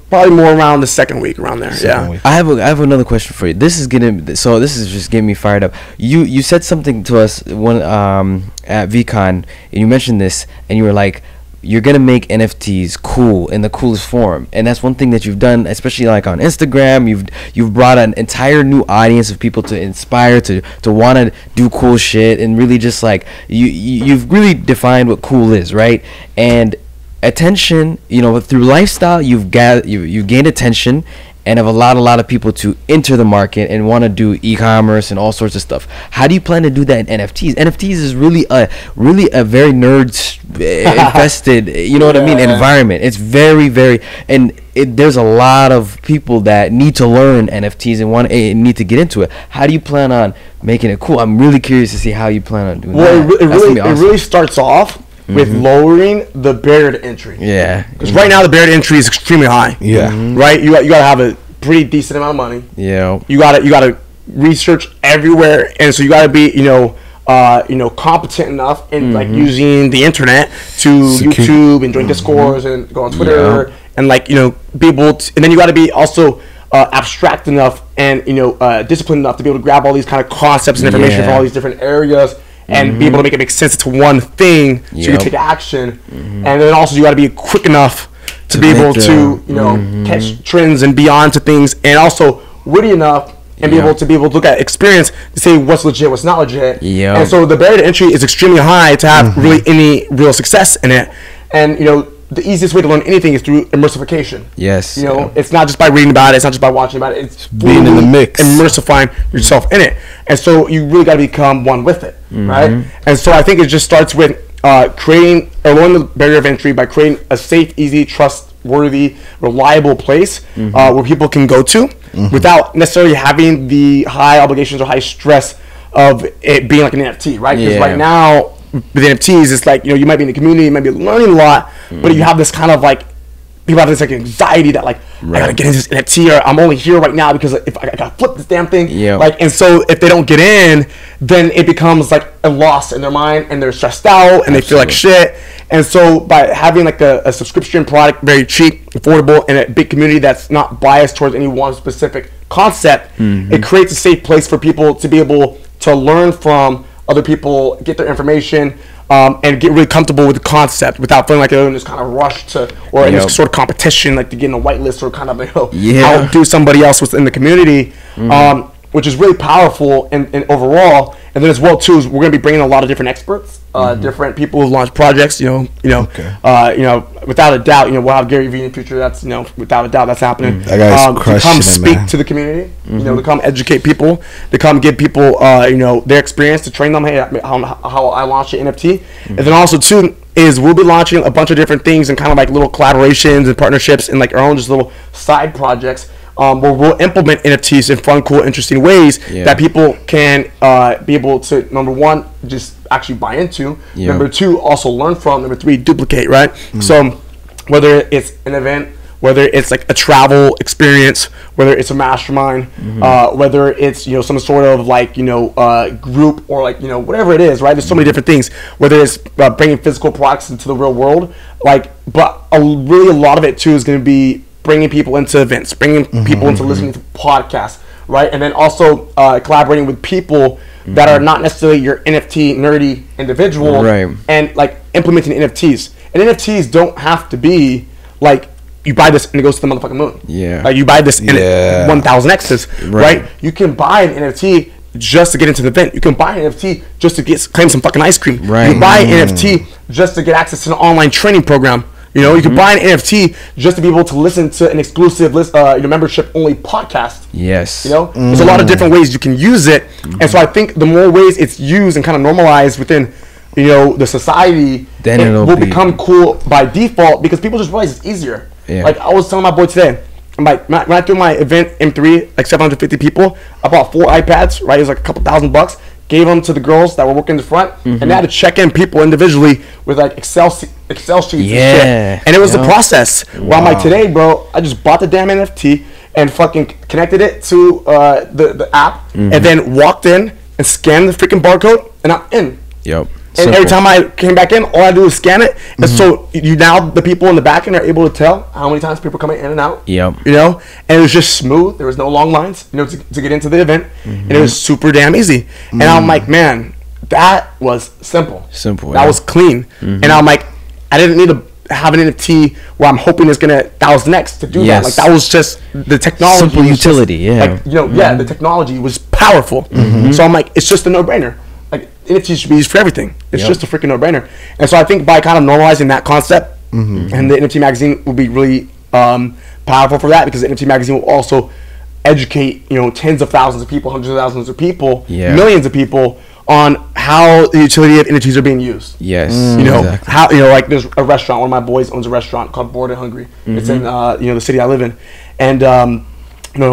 probably more around the second week, around there. Week. I have another question for you. This is just getting me fired up. You said something to us at VCon, and you mentioned this, and you were like, you're gonna make NFTs cool in the coolest form, and that's one thing that you've done, especially like on Instagram. You've brought an entire new audience of people to inspire to want to do cool shit, and really just like you've really defined what cool is, right? And attention, through lifestyle, you've gained attention, and have allowed a lot of people to enter the market and want to do e-commerce and all sorts of stuff. How do you plan to do that in NFTs? NFTs is really a very nerd infested, environment. It's very, very, and there's a lot of people that need to learn NFTs and need to get into it. How do you plan on making it cool? I'm really curious to see how you plan on doing that. Well, it really starts off with lowering the barrier to entry. Yeah. Because right now the barrier to entry is extremely high. Yeah. Right? You got to have a pretty decent amount of money. Yeah. You got to research everywhere, and so you got to be competent enough in like using the internet to YouTube and join Discords and go on Twitter and be able to, and then you got to be also abstract enough and disciplined enough to be able to grab all these kind of concepts and information from all these different areas and be able to make it make sense to one thing so you can take action. And then also you got to be quick enough to be able to catch trends and be on to things, and also witty enough and be able to look at experience to say what's legit, what's not legit. And so the barrier to entry is extremely high to have really any real success in it. And the easiest way to learn anything is through immersification. Yes. It's not just by reading about it, it's not just by watching about it, it's being in the mix, immersifying yourself in it. And so you really got to become one with it, right? And so I think it just starts with lowering the barrier of entry by creating a safe, easy, trustworthy, reliable place where people can go to without necessarily having the high obligations or high stress of it being like an NFT, right? Because right now with NFTs, it's like you might be in the community, you might be learning a lot, but you have this kind of like people have this like anxiety that like I gotta get into this NFT, or I'm only here right now because if I gotta flip this damn thing, and so if they don't get in, then it becomes like a loss in their mind, and they're stressed out and they feel like shit. And so by having like a subscription product, very cheap, affordable, and a big community that's not biased towards any one specific concept, it creates a safe place for people to be able to learn from other people, get their information, and get really comfortable with the concept without feeling like they're in this kind of rush to, or in this sort of competition, like to get in a whitelist or kind of outdo somebody else within the community, which is really powerful and overall. And then as well too, is we're gonna be bringing a lot of different experts, different people who launch projects. Without a doubt, we'll have Gary Vee in the future. That's without a doubt, that's happening. That guy's to come speak man. to the community, to come educate people, to come give people, their experience, to train them. Hey, how I launched an NFT, and then also too is we'll be launching a bunch of different things and kind of like little collaborations and partnerships and like our own just little side projects. Where we'll implement NFTs in fun, cool, interesting ways that people can be able to, number one, just actually buy into. Number two, also learn from. Number three, duplicate, right? So whether it's an event, whether it's like a travel experience, whether it's a mastermind, whether it's, some sort of like, group or like, whatever it is, right? There's so many different things, whether it's bringing physical products into the real world, but really a lot of it too is going to be bringing people into events, bringing people into listening to podcasts, right? And then also collaborating with people that are not necessarily your NFT nerdy individual, and like implementing NFTs. And NFTs don't have to be like you buy this and it goes to the motherfucking moon. Like you buy this and 1,000x's, right? You can buy an NFT just to get into the event. You can buy an NFT just to claim some fucking ice cream. You buy an NFT just to get access to an online training program. You can buy an NFT just to be able to listen to an exclusive membership only podcast. There's a lot of different ways you can use it, and so I think the more ways it's used and kind of normalized within the society, then it will become cool by default because people just realize it's easier. Like I was telling my boy today, I'm like, when I threw my event M3, like 750 people, I bought 4 iPads, right? It was like a couple $1,000. Gave them to the girls that were working in the front, and they had to check in people individually with like Excel sheets and shit. And it was a process. Where I'm like, today, bro, I just bought the damn NFT and fucking connected it to the app, and then walked in and scanned the freaking barcode, and I'm in. And every time I came back in, all I do is scan it. And so now the people in the back end are able to tell how many times people are coming in and out. And it was just smooth. There was no long lines, to get into the event. And it was super damn easy. And I'm like, man, that was simple. That was clean. And I'm like, I didn't need to have an NFT where I'm hoping it's gonna 1,000x to do that. Like that was just the technology. Simple utility, the technology was powerful. So I'm like, it's just a no-brainer. Like NFTs should be used for everything. It's just a freaking no-brainer. And so I think by kind of normalizing that concept, and the NFT magazine will be really powerful for that, because the NFT magazine will also educate tens of thousands of people, hundreds of thousands of people, millions of people on how the utility of NFTs are being used. How like there's a restaurant. One of my boys owns a restaurant called Bored and Hungry. It's in the city I live in, and known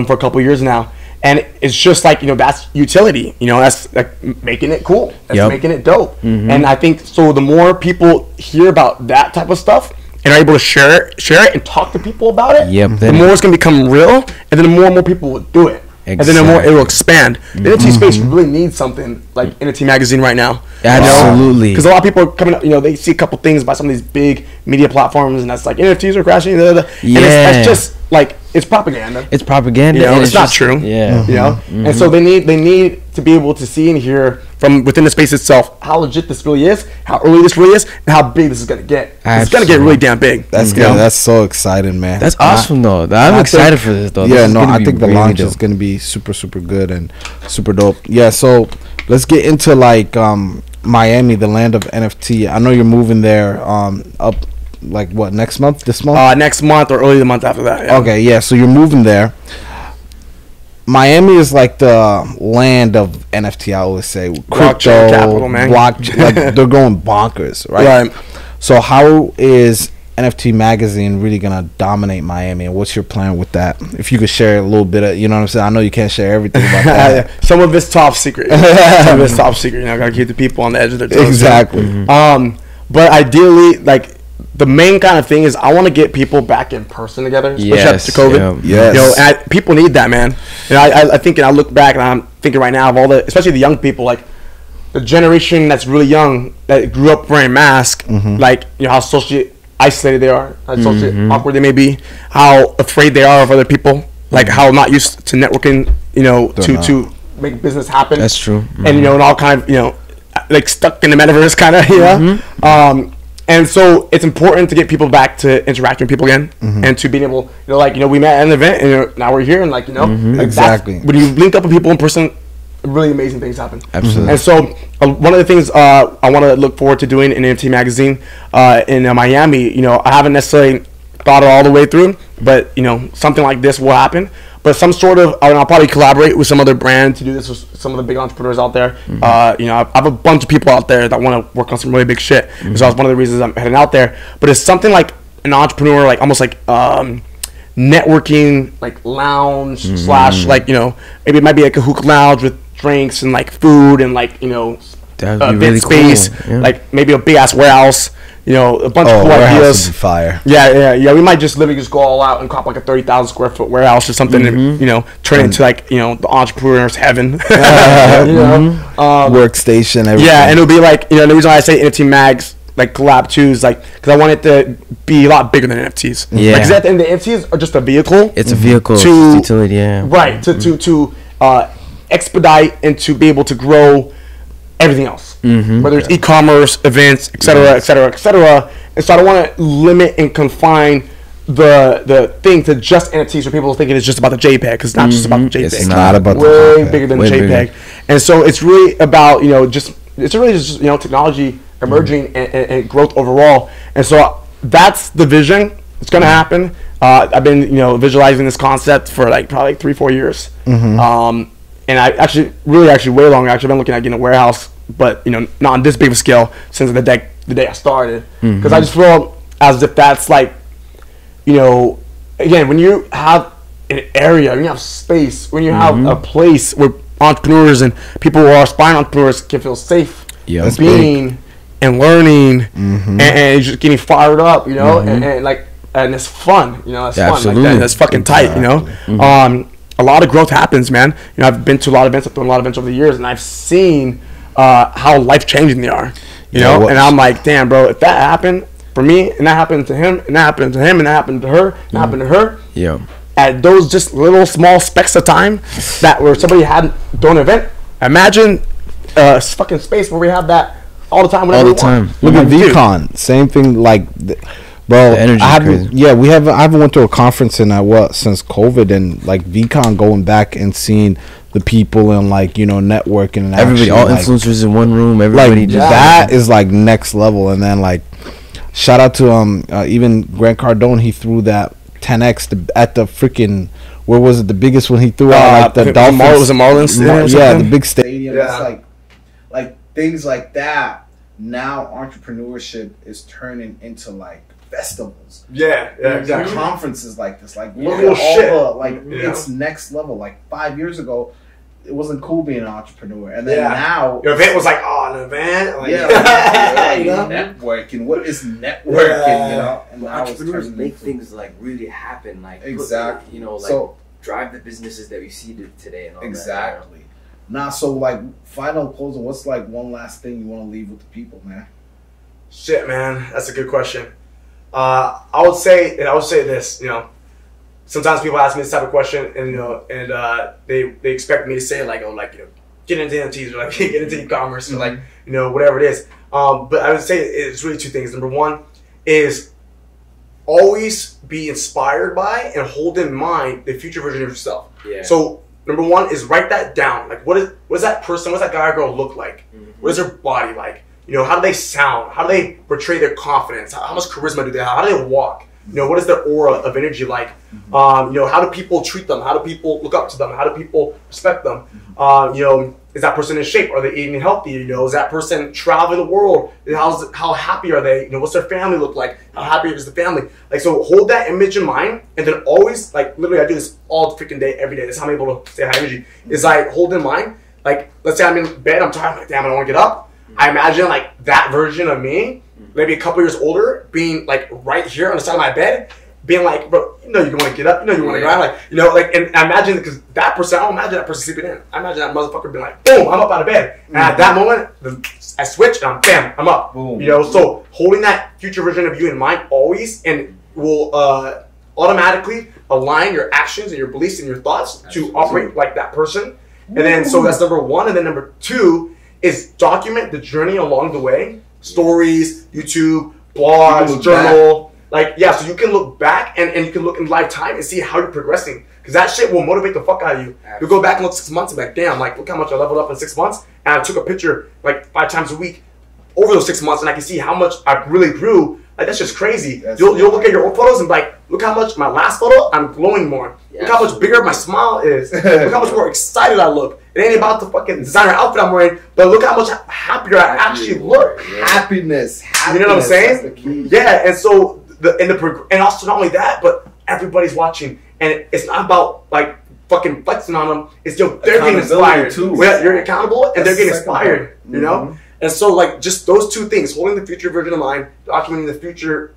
him for a couple of years now. And it's just like, that's utility, that's like making it cool. That's making it dope. And I think so the more people hear about that type of stuff and are able to share it and talk to people about it, the more it's going to become real, and then the more and more people will do it. And then the more it will expand. The NFT space really needs something like NFT magazine right now. Absolutely. Because a lot of people are coming up, they see a couple things by some of these big media platforms, and that's like NFTs are crashing. And it's just like, it's propaganda. It's propaganda. It's not true. And so they need to be able to see and hear from within the space itself how legit this really is, how early this really is, and how big this is gonna get. It's gonna get really damn big. That's good. That's so exciting, man. That's awesome, though. I'm excited for this, though. I think the launch is gonna be super, super good and super dope. So let's get into like Miami, the land of NFT. I know you're moving there up. Like what, next month? This month? Next month or early the month after that. Okay, so you're moving there. Miami is like the land of NFT. I always say crypto capital, man. Blockchain, like they're going bonkers, right? So how is NFT magazine really gonna dominate Miami, and what's your plan with that? If you could share a little bit of, what I'm saying. I know you can't share everything about that. Some of it's top secret. Some of it's top secret. Gotta keep the people on the edge of their toes. Exactly. But ideally, like, the main kind of thing is I want to get people back in person together, especially after COVID. And people need that, man. I think, and I look back and I'm thinking right now of all the, especially the young people, like the generation that's really young that grew up wearing masks, like how socially isolated they are, how socially awkward they may be, how afraid they are of other people, like how not used to networking, to make business happen. That's true. And and all kind of like stuck in the metaverse kind of, and so it's important to get people back to interacting with people again, and to being able, we met at an event, and now we're here, and like, exactly. When you link up with people in person, really amazing things happen. Absolutely. And so one of the things I want to look forward to doing in NFT Magazine in Miami, you know, I haven't necessarily thought it all the way through, but, you know, something like this will happen. But some sort of, I'll probably collaborate with some other brand to do this with some of the big entrepreneurs out there. You know, I have a bunch of people out there that want to work on some really big shit. So that's one of the reasons I'm heading out there. But it's something like an entrepreneur, like almost like networking, like lounge slash, like, you know, maybe it might be like a hookah lounge with drinks and like food and like, you know, That'd be really space, cool. Yeah. like maybe a big ass warehouse. You know, a bunch of cool ideas. Would be fire. Yeah. We might just literally just go all out and cop like a 30,000 square foot warehouse or something, and, you know, turn it into like, you know, the entrepreneur's heaven. You know, workstation. Everything. Yeah, and it'll be like, you know, the reason why I say NFT Mags like collab too is like because I want it to be a lot bigger than NFTs. Yeah, because at the end, the NFTs are just a vehicle. It's a vehicle to utility. Yeah, right. To expedite and to be able to grow everything else, whether it's e-commerce, events, etc., etc. And so I don't want to limit and confine the thing to just NFTs, where people thinking it's just about the JPEG, because it's not just about the JPEG. It's not about way the JPEG. bigger than Way the JPEG. bigger. And so it's really about, you know, it's really just, you know, technology emerging and growth overall. And so that's the vision. It's gonna happen. I've been, you know, visualizing this concept for like probably 3-4 years. And I actually way longer. Actually, I've been looking at getting a warehouse, but, you know, not on this big of a scale since the day I started. Because I just feel as if that's like, you know, again, when you have an area, when you have space, when you have a place where entrepreneurs and people who are aspiring entrepreneurs can feel safe being and learning and just getting fired up, you know, and like, and it's fun, you know, it's fun. Like that, that's fucking tight, you know. A lot of growth happens, man. You know, I've been to a lot of events, I've done a lot of events over the years, and I've seen how life-changing they are, you know. And I'm like, damn, bro, if that happened for me, and that happened to him, and that happened to him, and that happened to her, and that happened to her, at those just little small specks of time that where somebody had done an event, imagine fucking space where we have that all the time. All the time. Look at VCon, same thing. Like, bro, I haven't went to a conference in since COVID, and like VCon, going back and seeing the people and, like, you know, networking and everybody, all like, influencers in one room. Everybody, like, that is like next level. And then, like, shout out to even Grant Cardone. He threw that 10x at the freaking, where was it, the biggest one he threw out, like the Dolphins. Was it Marlins? Yeah, the big stadium. Yeah. It's like things like that. Now entrepreneurship is turning into like festivals. Yeah, exactly. Conferences like this. Like, look at all the, like, it's next level. Like 5 years ago, it wasn't cool being an entrepreneur, and then now your event was like, oh, an event. Like, you know? Networking. What is networking? You know, and now entrepreneurs make things like really happen. Like, exactly. You know, like drive the businesses that we see today and all exactly. That, you know? Nah, so like final closing. What's like one last thing you want to leave with the people, man? Shit, man, that's a good question. I would say this. You know, sometimes people ask me this type of question, and, you know, and they expect me to say like, oh, like, you know, get into NFTs, or like get into e-commerce, or like, you know, whatever it is. But I would say it's really two things. Number one is always be inspired by and hold in mind the future version of yourself. Yeah. So number one is write that down. Like, what is that person, what's that guy or girl look like? What is their body like? You know, how do they sound? How do they portray their confidence? How much charisma do they have? How do they walk? You know, what is their aura of energy like? You know, how do people treat them? How do people look up to them? How do people respect them? You know, is that person in shape? Are they eating healthy? You know, is that person traveling the world? How happy are they? You know, what's their family look like? How happy is the family? Like, so hold that image in mind, and then always, like, literally I do this all freaking day, every day. That's how I'm able to stay high energy. Is I hold in mind, like, let's say I'm in bed, I'm tired, I'm like, damn, I don't want to get up. I imagine like that version of me, maybe a couple years older, being like right here on the side of my bed, being like, bro, you know you want to get up, you know you want to grind, like, you know, like, and I imagine, because that person, I don't imagine that person sleeping in. I imagine that motherfucker being like, boom, I'm up out of bed. And at that moment, I switch and bam, I'm up. Boom. You know, so holding that future version of you in mind always, and will automatically align your actions and your beliefs and your thoughts to operate like that person. And then, so that's number one. And then number two is document the journey along the way. Stories, YouTube, blogs, journal. Like, yeah, so you can look back and you can look in lifetime and see how you're progressing. Because Because that shit will motivate the fuck out of you. You go back and look 6 months and be like, damn, like, look how much I leveled up in 6 months. And I took a picture like 5 times a week over those 6 months, and I can see how much I really grew. Like, that's just crazy. You'll look at your old photos and be like, look how much my last photo, I'm glowing more. Look how much bigger my smile is. Look how much more excited I look. It ain't about the fucking designer outfit I'm wearing, but look how much happier I actually look. Happiness. You know what I'm saying? Yeah, and so and also not only that, but everybody's watching, and it's not about like fucking flexing on them. It's they're getting inspired too. You're accountable, and they're getting inspired. You know. And so, like, just those two things, holding the future version in mind, documenting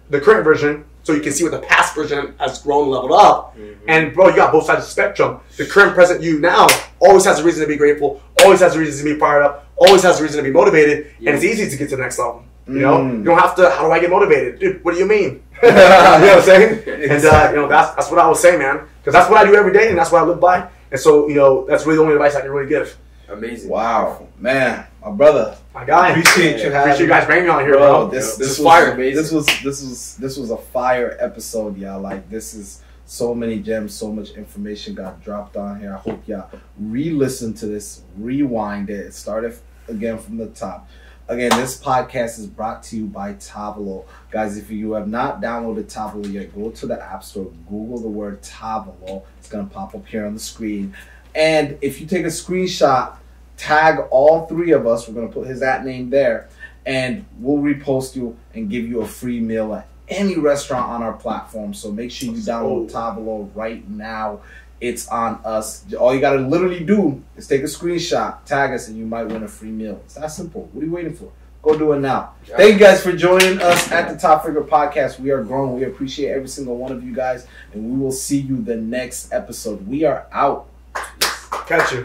the current version, so you can see what the past version has grown and leveled up. And, bro, you got both sides of the spectrum. The current, present you now always has a reason to be grateful, always has a reason to be fired up, always has a reason to be motivated, and it's easy to get to the next level. You know? You don't have to, how do I get motivated? Dude, what do you mean? You know what I'm saying? And, you know, that's what I would say, man. Because that's what I do every day, and that's what I live by. And so, you know, that's really the only advice I can really give. Amazing. Wow. Man, my brother. My guy. Appreciate you guys bringing me on here, bro. This was fire. This was a fire episode, y'all. Like, this is so many gems, so much information got dropped on here. I hope y'all re-listen to this, rewind it, start it again from the top. Again, this podcast is brought to you by Tavolo. Guys, if you have not downloaded Tavolo yet, go to the App Store, Google the word Tavolo. It's going to pop up here on the screen. And if you take a screenshot, tag all 3 of us. We're going to put his @name there. And we'll repost you and give you a free meal at any restaurant on our platform. So make sure you download Tavolo right now. It's on us. All you got to literally do is take a screenshot, tag us, and you might win a free meal. It's that simple. What are you waiting for? Go do it now. Thank you guys for joining us at the Top Figure Podcast. We are growing. We appreciate every single one of you guys. And we will see you the next episode. We are out. Catch you.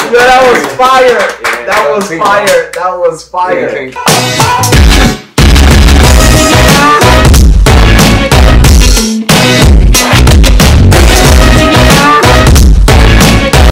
That was fire. That was fire. That was fire.